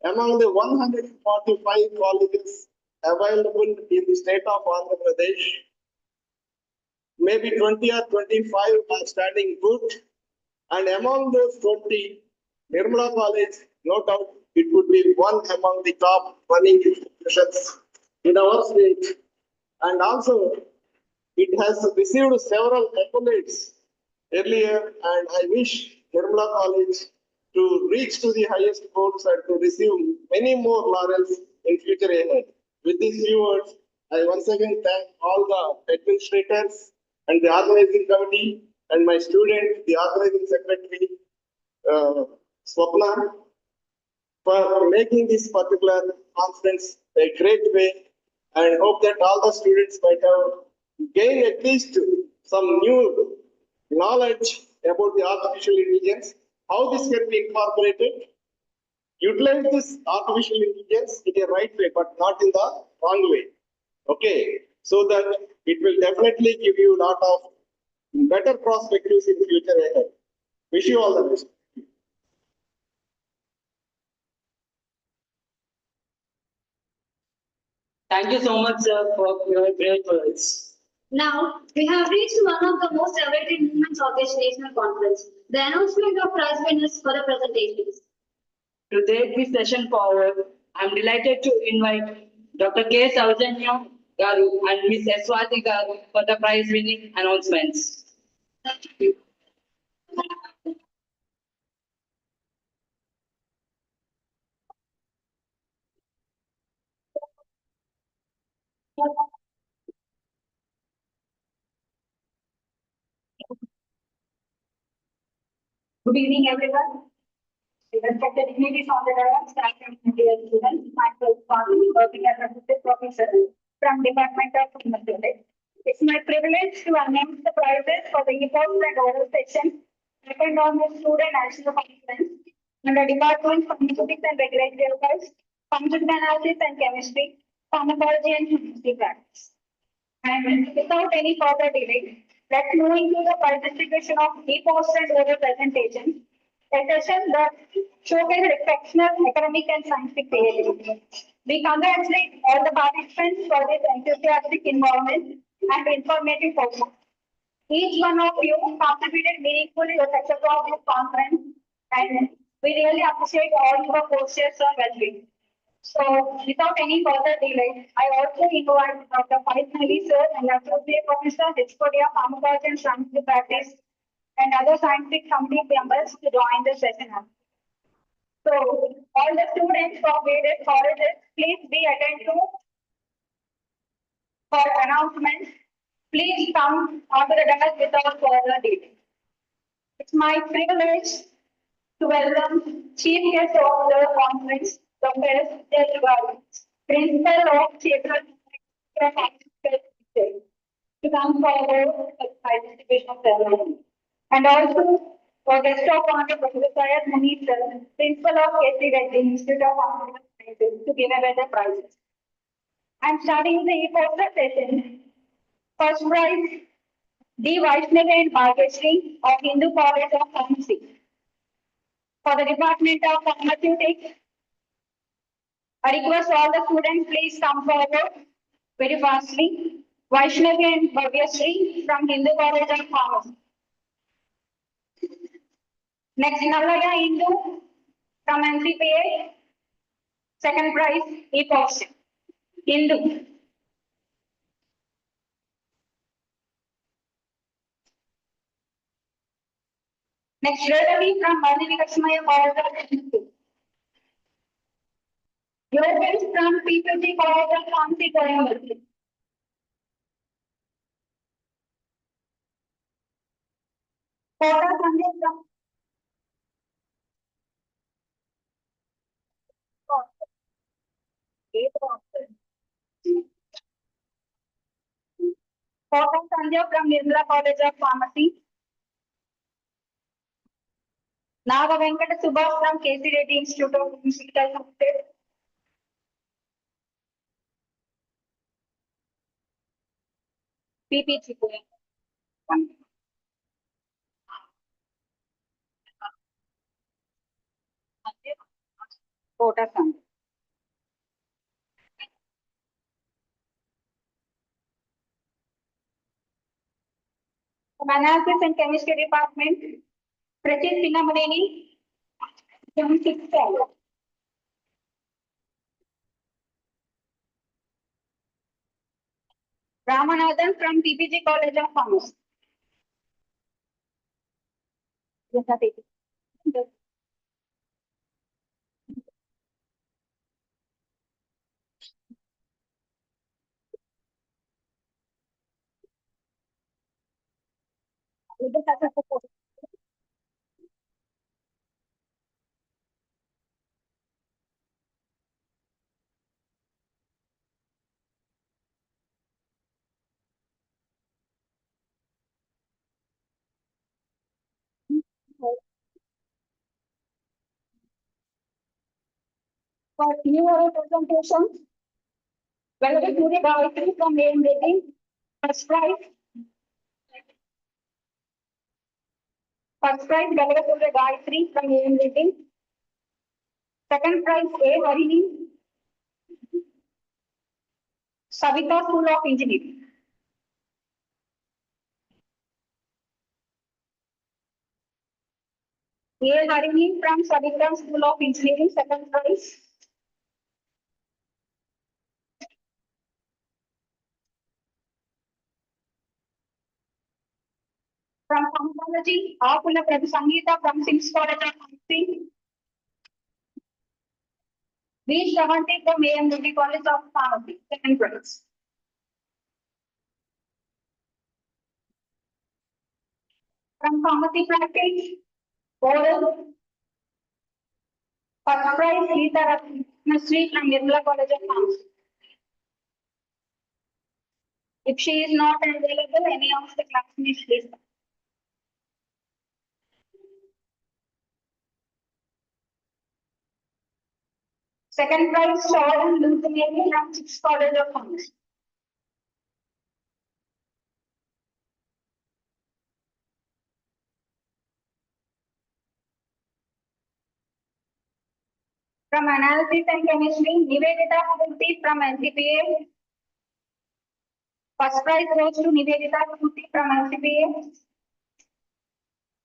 among the 145 colleges available in the state of Andhra Pradesh, maybe 20 or 25 are standing good. And among those 20, Nirmala College, no doubt, it would be one among the top running institutions in our state. And also, it has received several accolades earlier, and I wish Nirmala College to reach to the highest goals and to receive many more laurels in future ahead. With these few words, I once again thank all the administrators and the organizing committee and my student, the organizing secretary, Swapna, for making this particular conference a great way, and hope that all the students might have gained at least some new knowledge about the artificial intelligence, how this can be incorporated, utilize this artificial intelligence in a right way, but not in the wrong way. Okay, so that it will definitely give you a lot of better perspectives in future ahead. Wish you all the best. Thank you so much, sir, for your great words. Now, we have reached one of the most awaited moments of this national conference, the announcement of prize winners for the presentations. To take this session forward, I am delighted to invite Dr. K. Saujanya Garu and Ms. Eswati Garu for the prize winning announcements. Thank you. Good evening, everyone. Respected dignitaries on the dais, staff and dear students, myself, Swati, working as assistant professor from Department of Mathematics. It's my privilege to announce the prizes for the e-course and oral session happened on the student national conference under Department of Physics and Regulatory Affairs, Computer Analysis and Chemistry, Pharmacology and Chemistry Practice. And without any further delay, let's move into the prize distribution of e-poster and oral presentation. A session that showcases exceptional academic and scientific creativity. We congratulate all the participants for this enthusiastic involvement and informative program. Each one of you contributed meaningfully to the success of this conference, and we really appreciate all your postures and well-being. So, without any further delay, I also invite Dr. Faisal sir and Associate Professor H.O.D. Pharmacology and Scientific Practice and other scientific committee members to join the session. So, all the students of various colleges, please be attentive for announcements. Please come onto the dais without further delay. It's my privilege to welcome Chief Guest of the conference, Dr. Day-2, Principal of Children's to come forward for the distribution of ceremony. And also, for guest of honor, Professor Syed Munir, Principal of K.C. Reddy Institute of Pharmaceutical Sciences, to give away the prizes. I'm starting the e-poster session. First prize, D. Vaishnavi and Bhagyashree of Hindu College of Pharmacy. For the Department of Pharmaceutics, I request all the students please come forward very fastly. Vaishnavi and Bhagyashree from Hindu College of Pharmacy. Next, Nalaya Hindu from NCPA. Second prize, e-poster. Hindu. Next, Shredali from Madhvi Lakshmaya College of Pharmacy. Yogesh from PPG College of Pharmacy, Coimbatore. Kota Sanjay from Kota Sanjay from Nirmala College of Pharmacy. Naga Venkata Subhash from K.C. Reddy Institute of Pharmaceutical Sciences. PPG. Kota Sanjay. From Analysis and Chemistry Department, Prachit Pinnamaneni from 6th form. Ramanathan from PPG College of Pharmacy. Yes, sir, take it. For new oral presentation, welcome to the Gayatri from AM Rating. First prize. First prize, welcome to the Gayatri from AM Rating. Second prize, A. Harini, Savita School of Engineering. A. Harini from Savita School of Engineering, second prize. From Pharmacology, Apula Sangeeta from Sims College of Pharmacy. V. Shravanti from AM Reddy College of Pharmacy, second prize. From Pharmacy Practice, oral. First prize, Geeta Ratnasri from Nirmala College of Pharmacy. If she is not available, any of the classmates, please. Second prize, Shawn Luthaniani from 6th College of Pharmacy. From analysis and chemistry, Nivedita Smriti from NCPA. First prize goes to Nivedita Smriti from NCPA.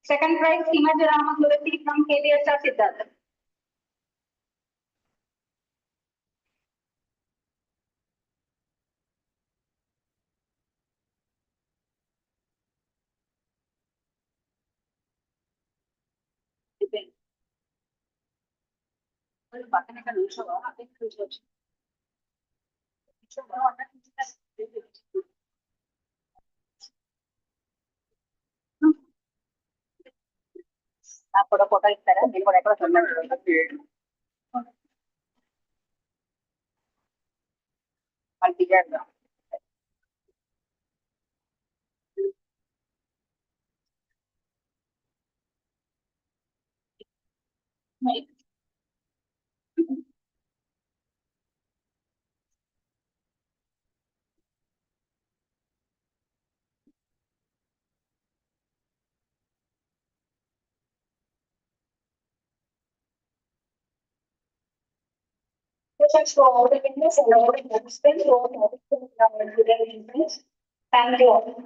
Second prize, Himaj Ramakurathi from KVSR Siddharth. పక్కన ఇక్కడ నిల్చోవా అదే కూర్చోవచ్చు అప్పుడు photo ఇస్తారా నేను కూడా ఎక్కడ మళ్ళీ చేద్దాం Questions for all the witness and all the participants who are participating in today's event. Thank you all.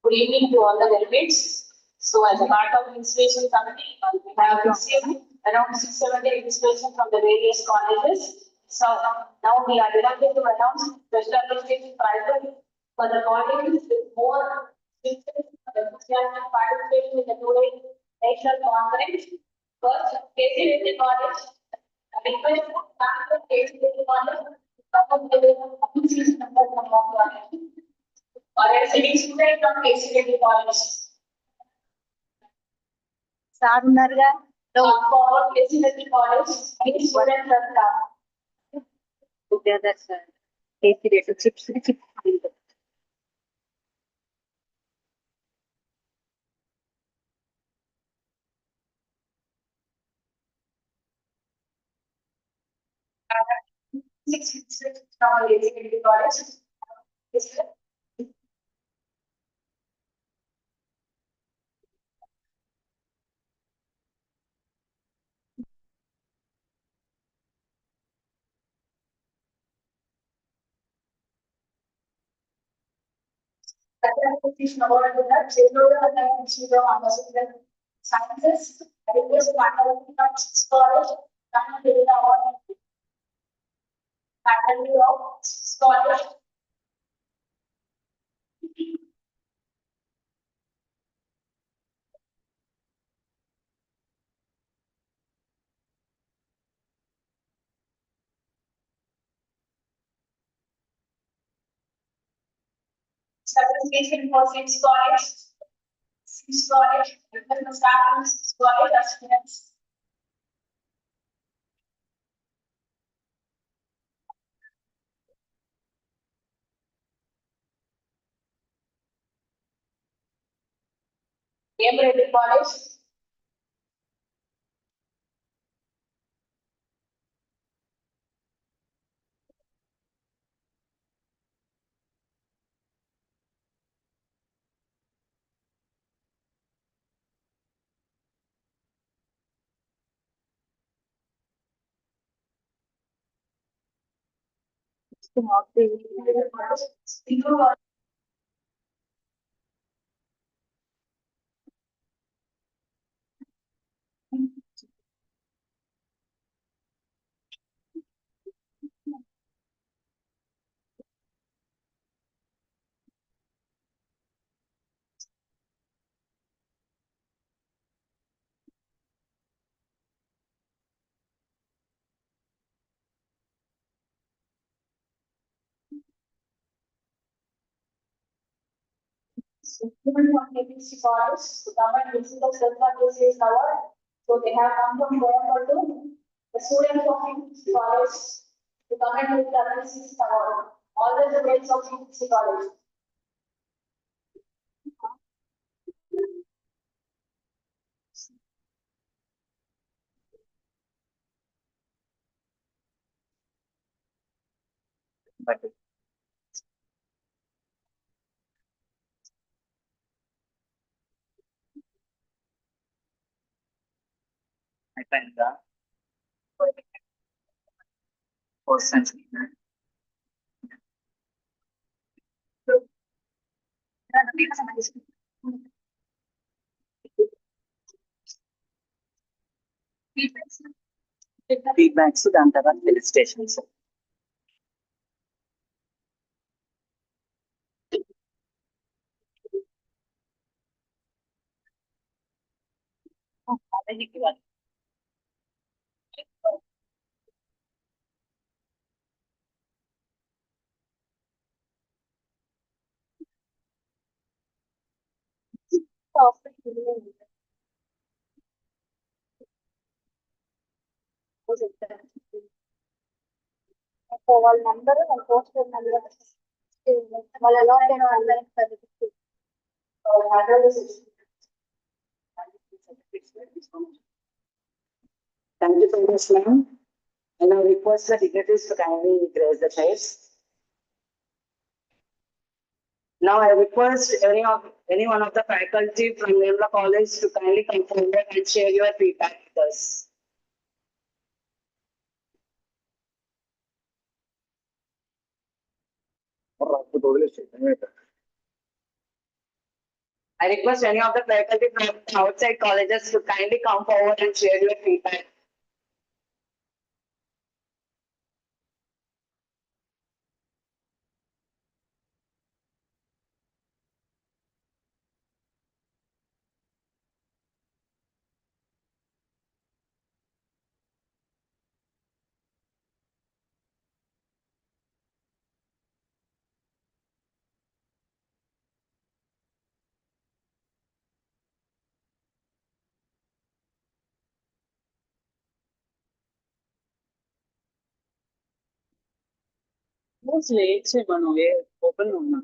Good evening to all the delegates. So as a part of inspiration committee, we have received around 670 inspiration from the various colleges. So now we are delighted to announce special appreciation prizes for the colleges with more enthusiastic participation in the today's national conference. First, KCDT College. I request the KCDT College to come up with a appreciation number from our college. Or a sitting student from KCDT College. Sir ఉన్నారుగా For KCDT College, any student from staff. together sir KC chips Six students from KCDT College. Competition award to the Children and Institute of Pharmaceutical Sciences. I request faculty from college, faculty award, faculty of college. Certification for six college, different staff, six college students. Cambridge College. Students from KPC College, the government principal self-advocacy award. So they have come from Coimbatore. The students of KPC College, the government advocacy award. All the students of KPC College. అయిపోయిందా? Questions feedbacks దాని తర్వాత felicitations. వాళ్ళ number వాళ్ళ post number వాళ్ళు ఎలా online చదివిస్తారు. Thank you so much, ma'am. And I request the dignitaries to kindly raise the chairs. Now I request any one of the faculty from Nirmala College to kindly come forward and share your feedback with us. I request any of the faculty from outside colleges to kindly come forward and share your feedback. Mostly, it's open ఉన్నా.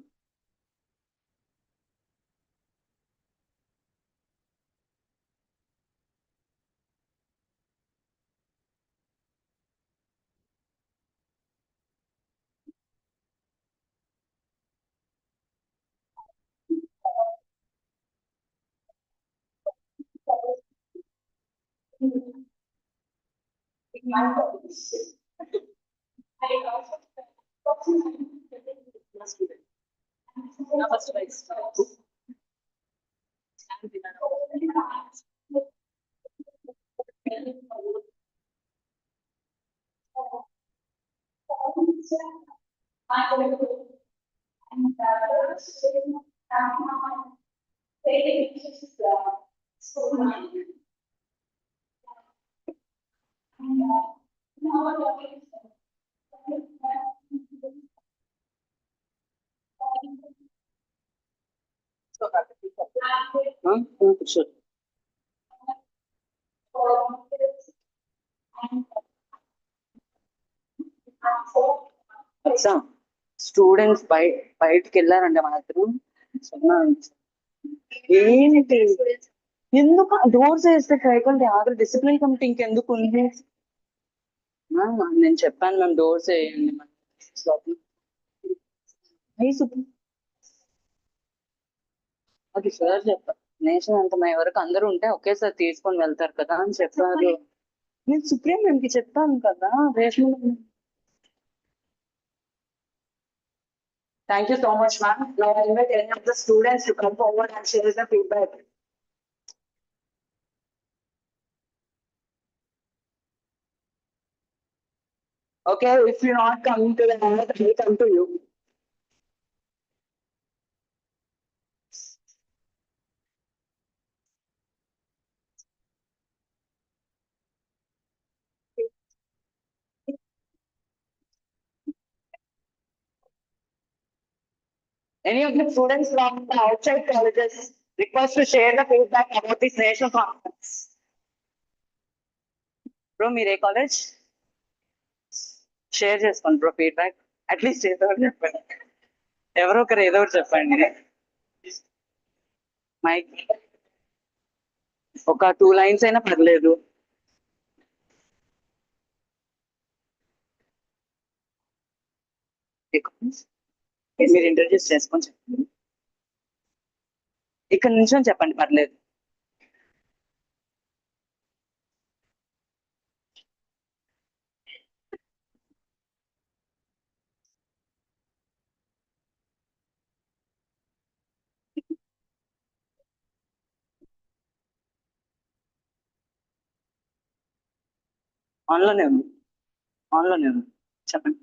Sure. Students బయటికి వెళ్ళారంటే మాత్రం ఏంటి ఎందుకు doors వేస్తే faculty ఆఖరి discipline committee ఇంకెందుకు ఉంది? నేను చెప్పాను మేము డోర్స్ వేయండి. అది సార్ చెప్పారు నేషన్ అంతమయ్యే వరకు అందరూ ఉంటే ఒకేసారి తీసుకొని వెళ్తారు కదా అని చెప్పారు. నేను సుప్రీం మేమ్కి చెప్పాను కదా ration. Thank you so much, ma'am. Now I invite any of the students to come forward and share the feedback. Okay, if you're not coming to the hand, I will come to you. Any of the students from the outside colleges request to share the feedback about this national conference. Bro, మీరు ఏ college share చేసుకోండి bro feedback at least ఏదో ఒకటి చెప్పండి. ఎవరో ఒకరు ఏదో ఒకటి చెప్పండి. మైక్ ఒక 2 lines అయినా పర్లేదు. మీరు ఇంట్రడ్యూస్ చేసుకొని చెప్పండి. ఇక్కడ నుంచి చెప్పండి పర్లేదు. ఆన్లోనే ఉంది. ఆన్లోనే ఉంది. చెప్పండి.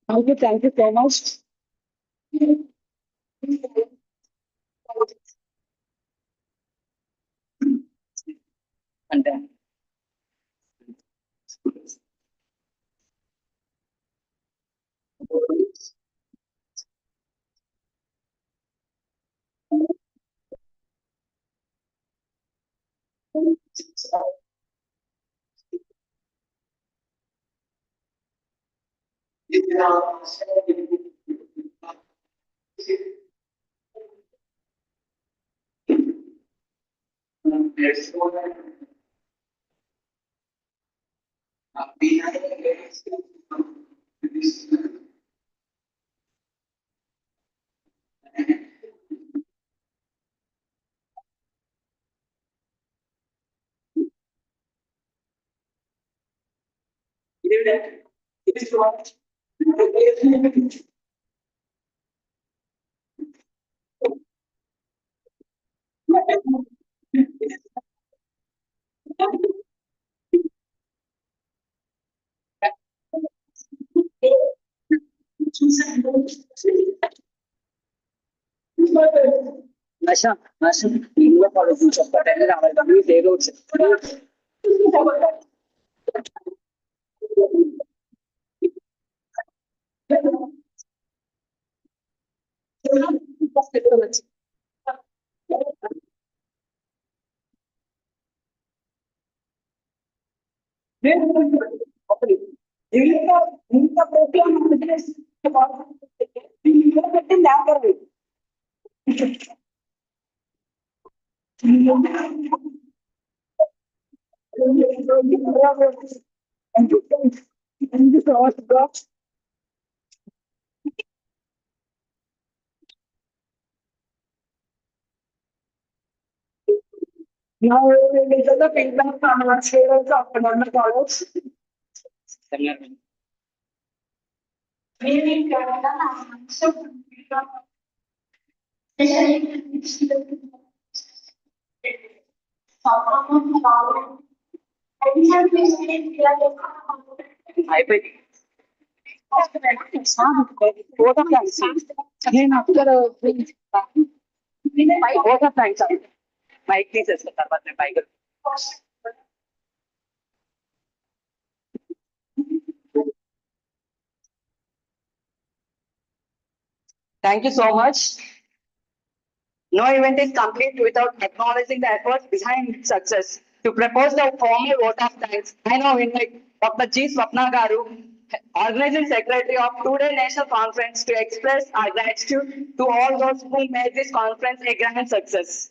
Okay, thank you so much. అంటే నష నష ఇంట్లో పడుతుంది చెప్పండి రావాలి ఏదో ఇంత ప్రోగ్రామ్ పెట్టింది ఆఖరి Thank you so much, bro. Now we will get the feedback from our students of another college. అయిపోయింది ఫోటో థ్యాంక్స్ నేను అక్కడ ఫోటో థ్యాంక్స్ మైక్ తీసేసిన తర్వాత నేను పైకి thank you so much. No event is complete without acknowledging the efforts behind its success. To propose the formal vote of thanks, I now invite Dr. G. Swapna Garu, Organizing Secretary of Two-Day National Conference, to express our gratitude to all those who made this conference a grand success.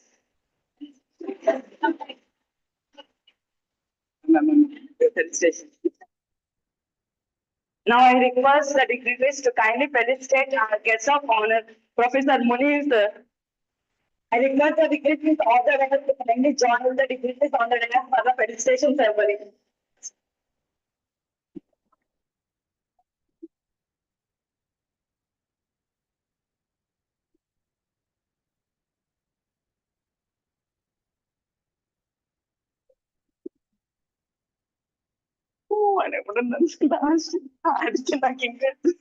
Now I request the dignitaries to kindly felicitate our guest of honor, Professor Munir sir. I request the dignitaries of the dais to kindly join the dignitaries on the dais for the felicitation ceremony. Oh, I never done this class. I just cannot keep it.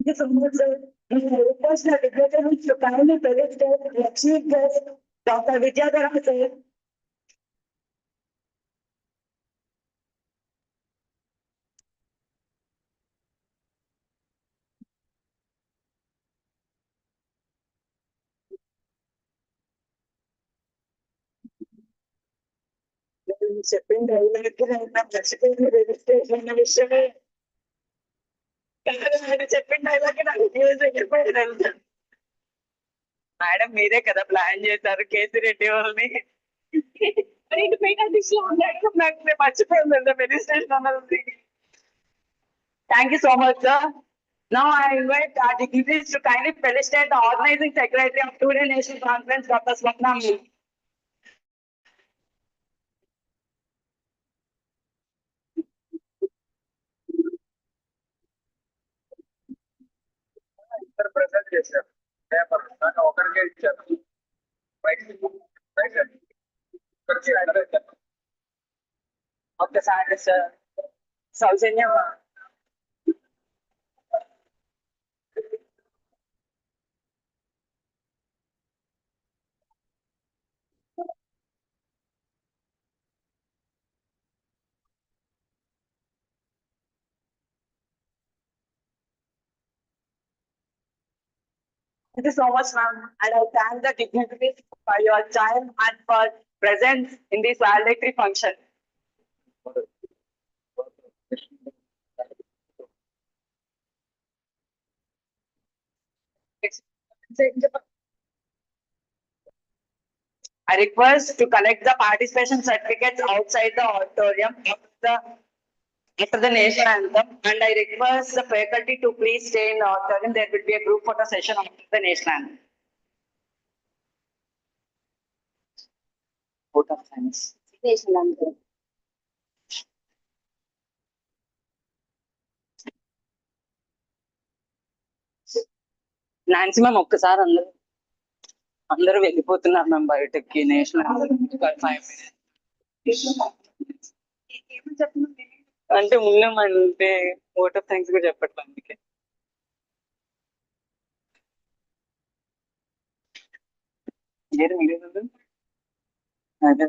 you so much, sir. We request the dignitaries to kindly felicitate the chief guest, Dr. Vidyadhara, sir. చెప్పింది అయినట్టు నాకు మర్చిపోయింది registration అన్న విషయమే ఆయన చెప్పింది అయినాక నాకు న్యూస్ వెళ్ళిపోయింది మేడం మీరే కదా ప్లాన్ చేశారు కేసిరెడ్డి వాళ్ళని నాకు మర్చిపోయింది రిజిస్ట్రేషన్ అన్నది thank you so much sir Now I invite our dignitaries to kindly felicitate the organizing secretary of Today National Conference, Dr. Swapna Menon. ఇద్దరు ప్రెసెంట్ చేశారు పేపర్ దాన్ని ఒకరికే ఇచ్చారు ఒక్కసారి sir సౌజన్యం Thank you so much, ma'am. And I thank the dignitaries for your time and for presence in this valedictory function. I request to collect the participation certificates outside the auditorium after the national anthem, and I request the faculty to please stay in the auditorium. There will be a group photo session after the national anthem. Vote of thanks. National anthem. Nancy ma'am ఒక్కసారి అందరూ వెళ్ళిపోతున్నారు ma'am బయటకి national అంటే ఉన్నామంటే vote of thanks కూడా చెప్పట్లే అందుకే ఏది మీరే అదే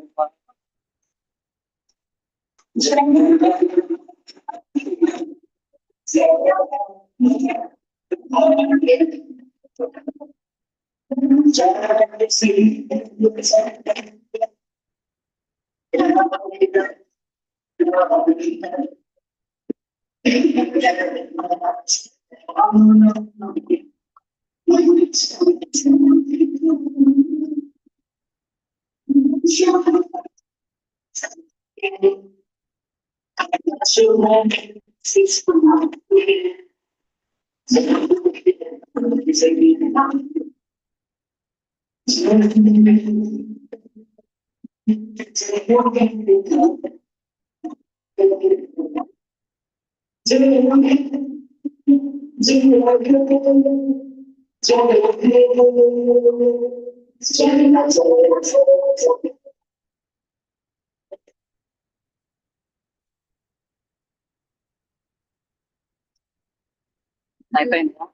అయిపోయిందా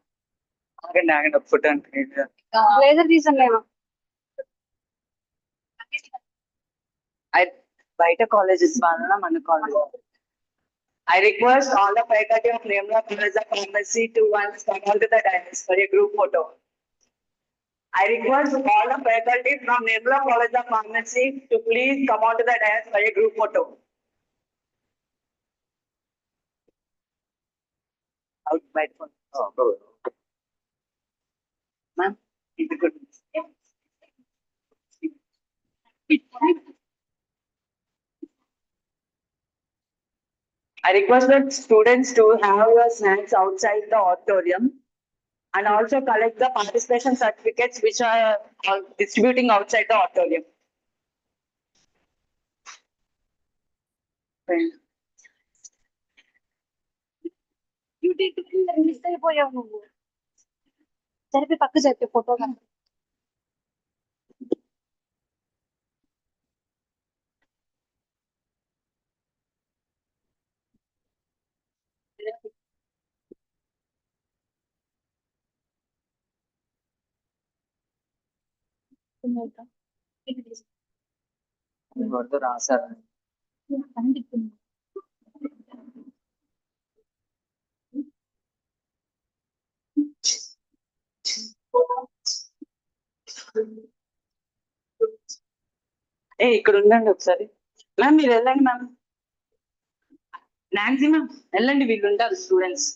ఆగండి ఒక ఫుడ్ అంటే లేజర్ తీసాను బయట కాలేజెస్ వలన మన college I request all the faculty of Nemla College of Pharmacy to once come out to the dais for a group photo. I request all the faculty from Nemla College of Pharmacy to please come out to the dais for a group photo. Out by phone. Ma'am, is it good? I request the students to have your snacks outside the auditorium and also collect the participation certificates which are distributing outside the auditorium. You did miss అయిపోయావు నువ్వు జరిపి పక్క జరిపి photo వద్దు రాశారు. ఇక్కడ ఉండండి ఒకసారి. మ్యామ్ మీరు వెళ్ళండి మ్యామ్. నాన్సీ మ్యామ్ వెళ్ళండి, వీళ్ళు ఉంటారు స్టూడెంట్స్.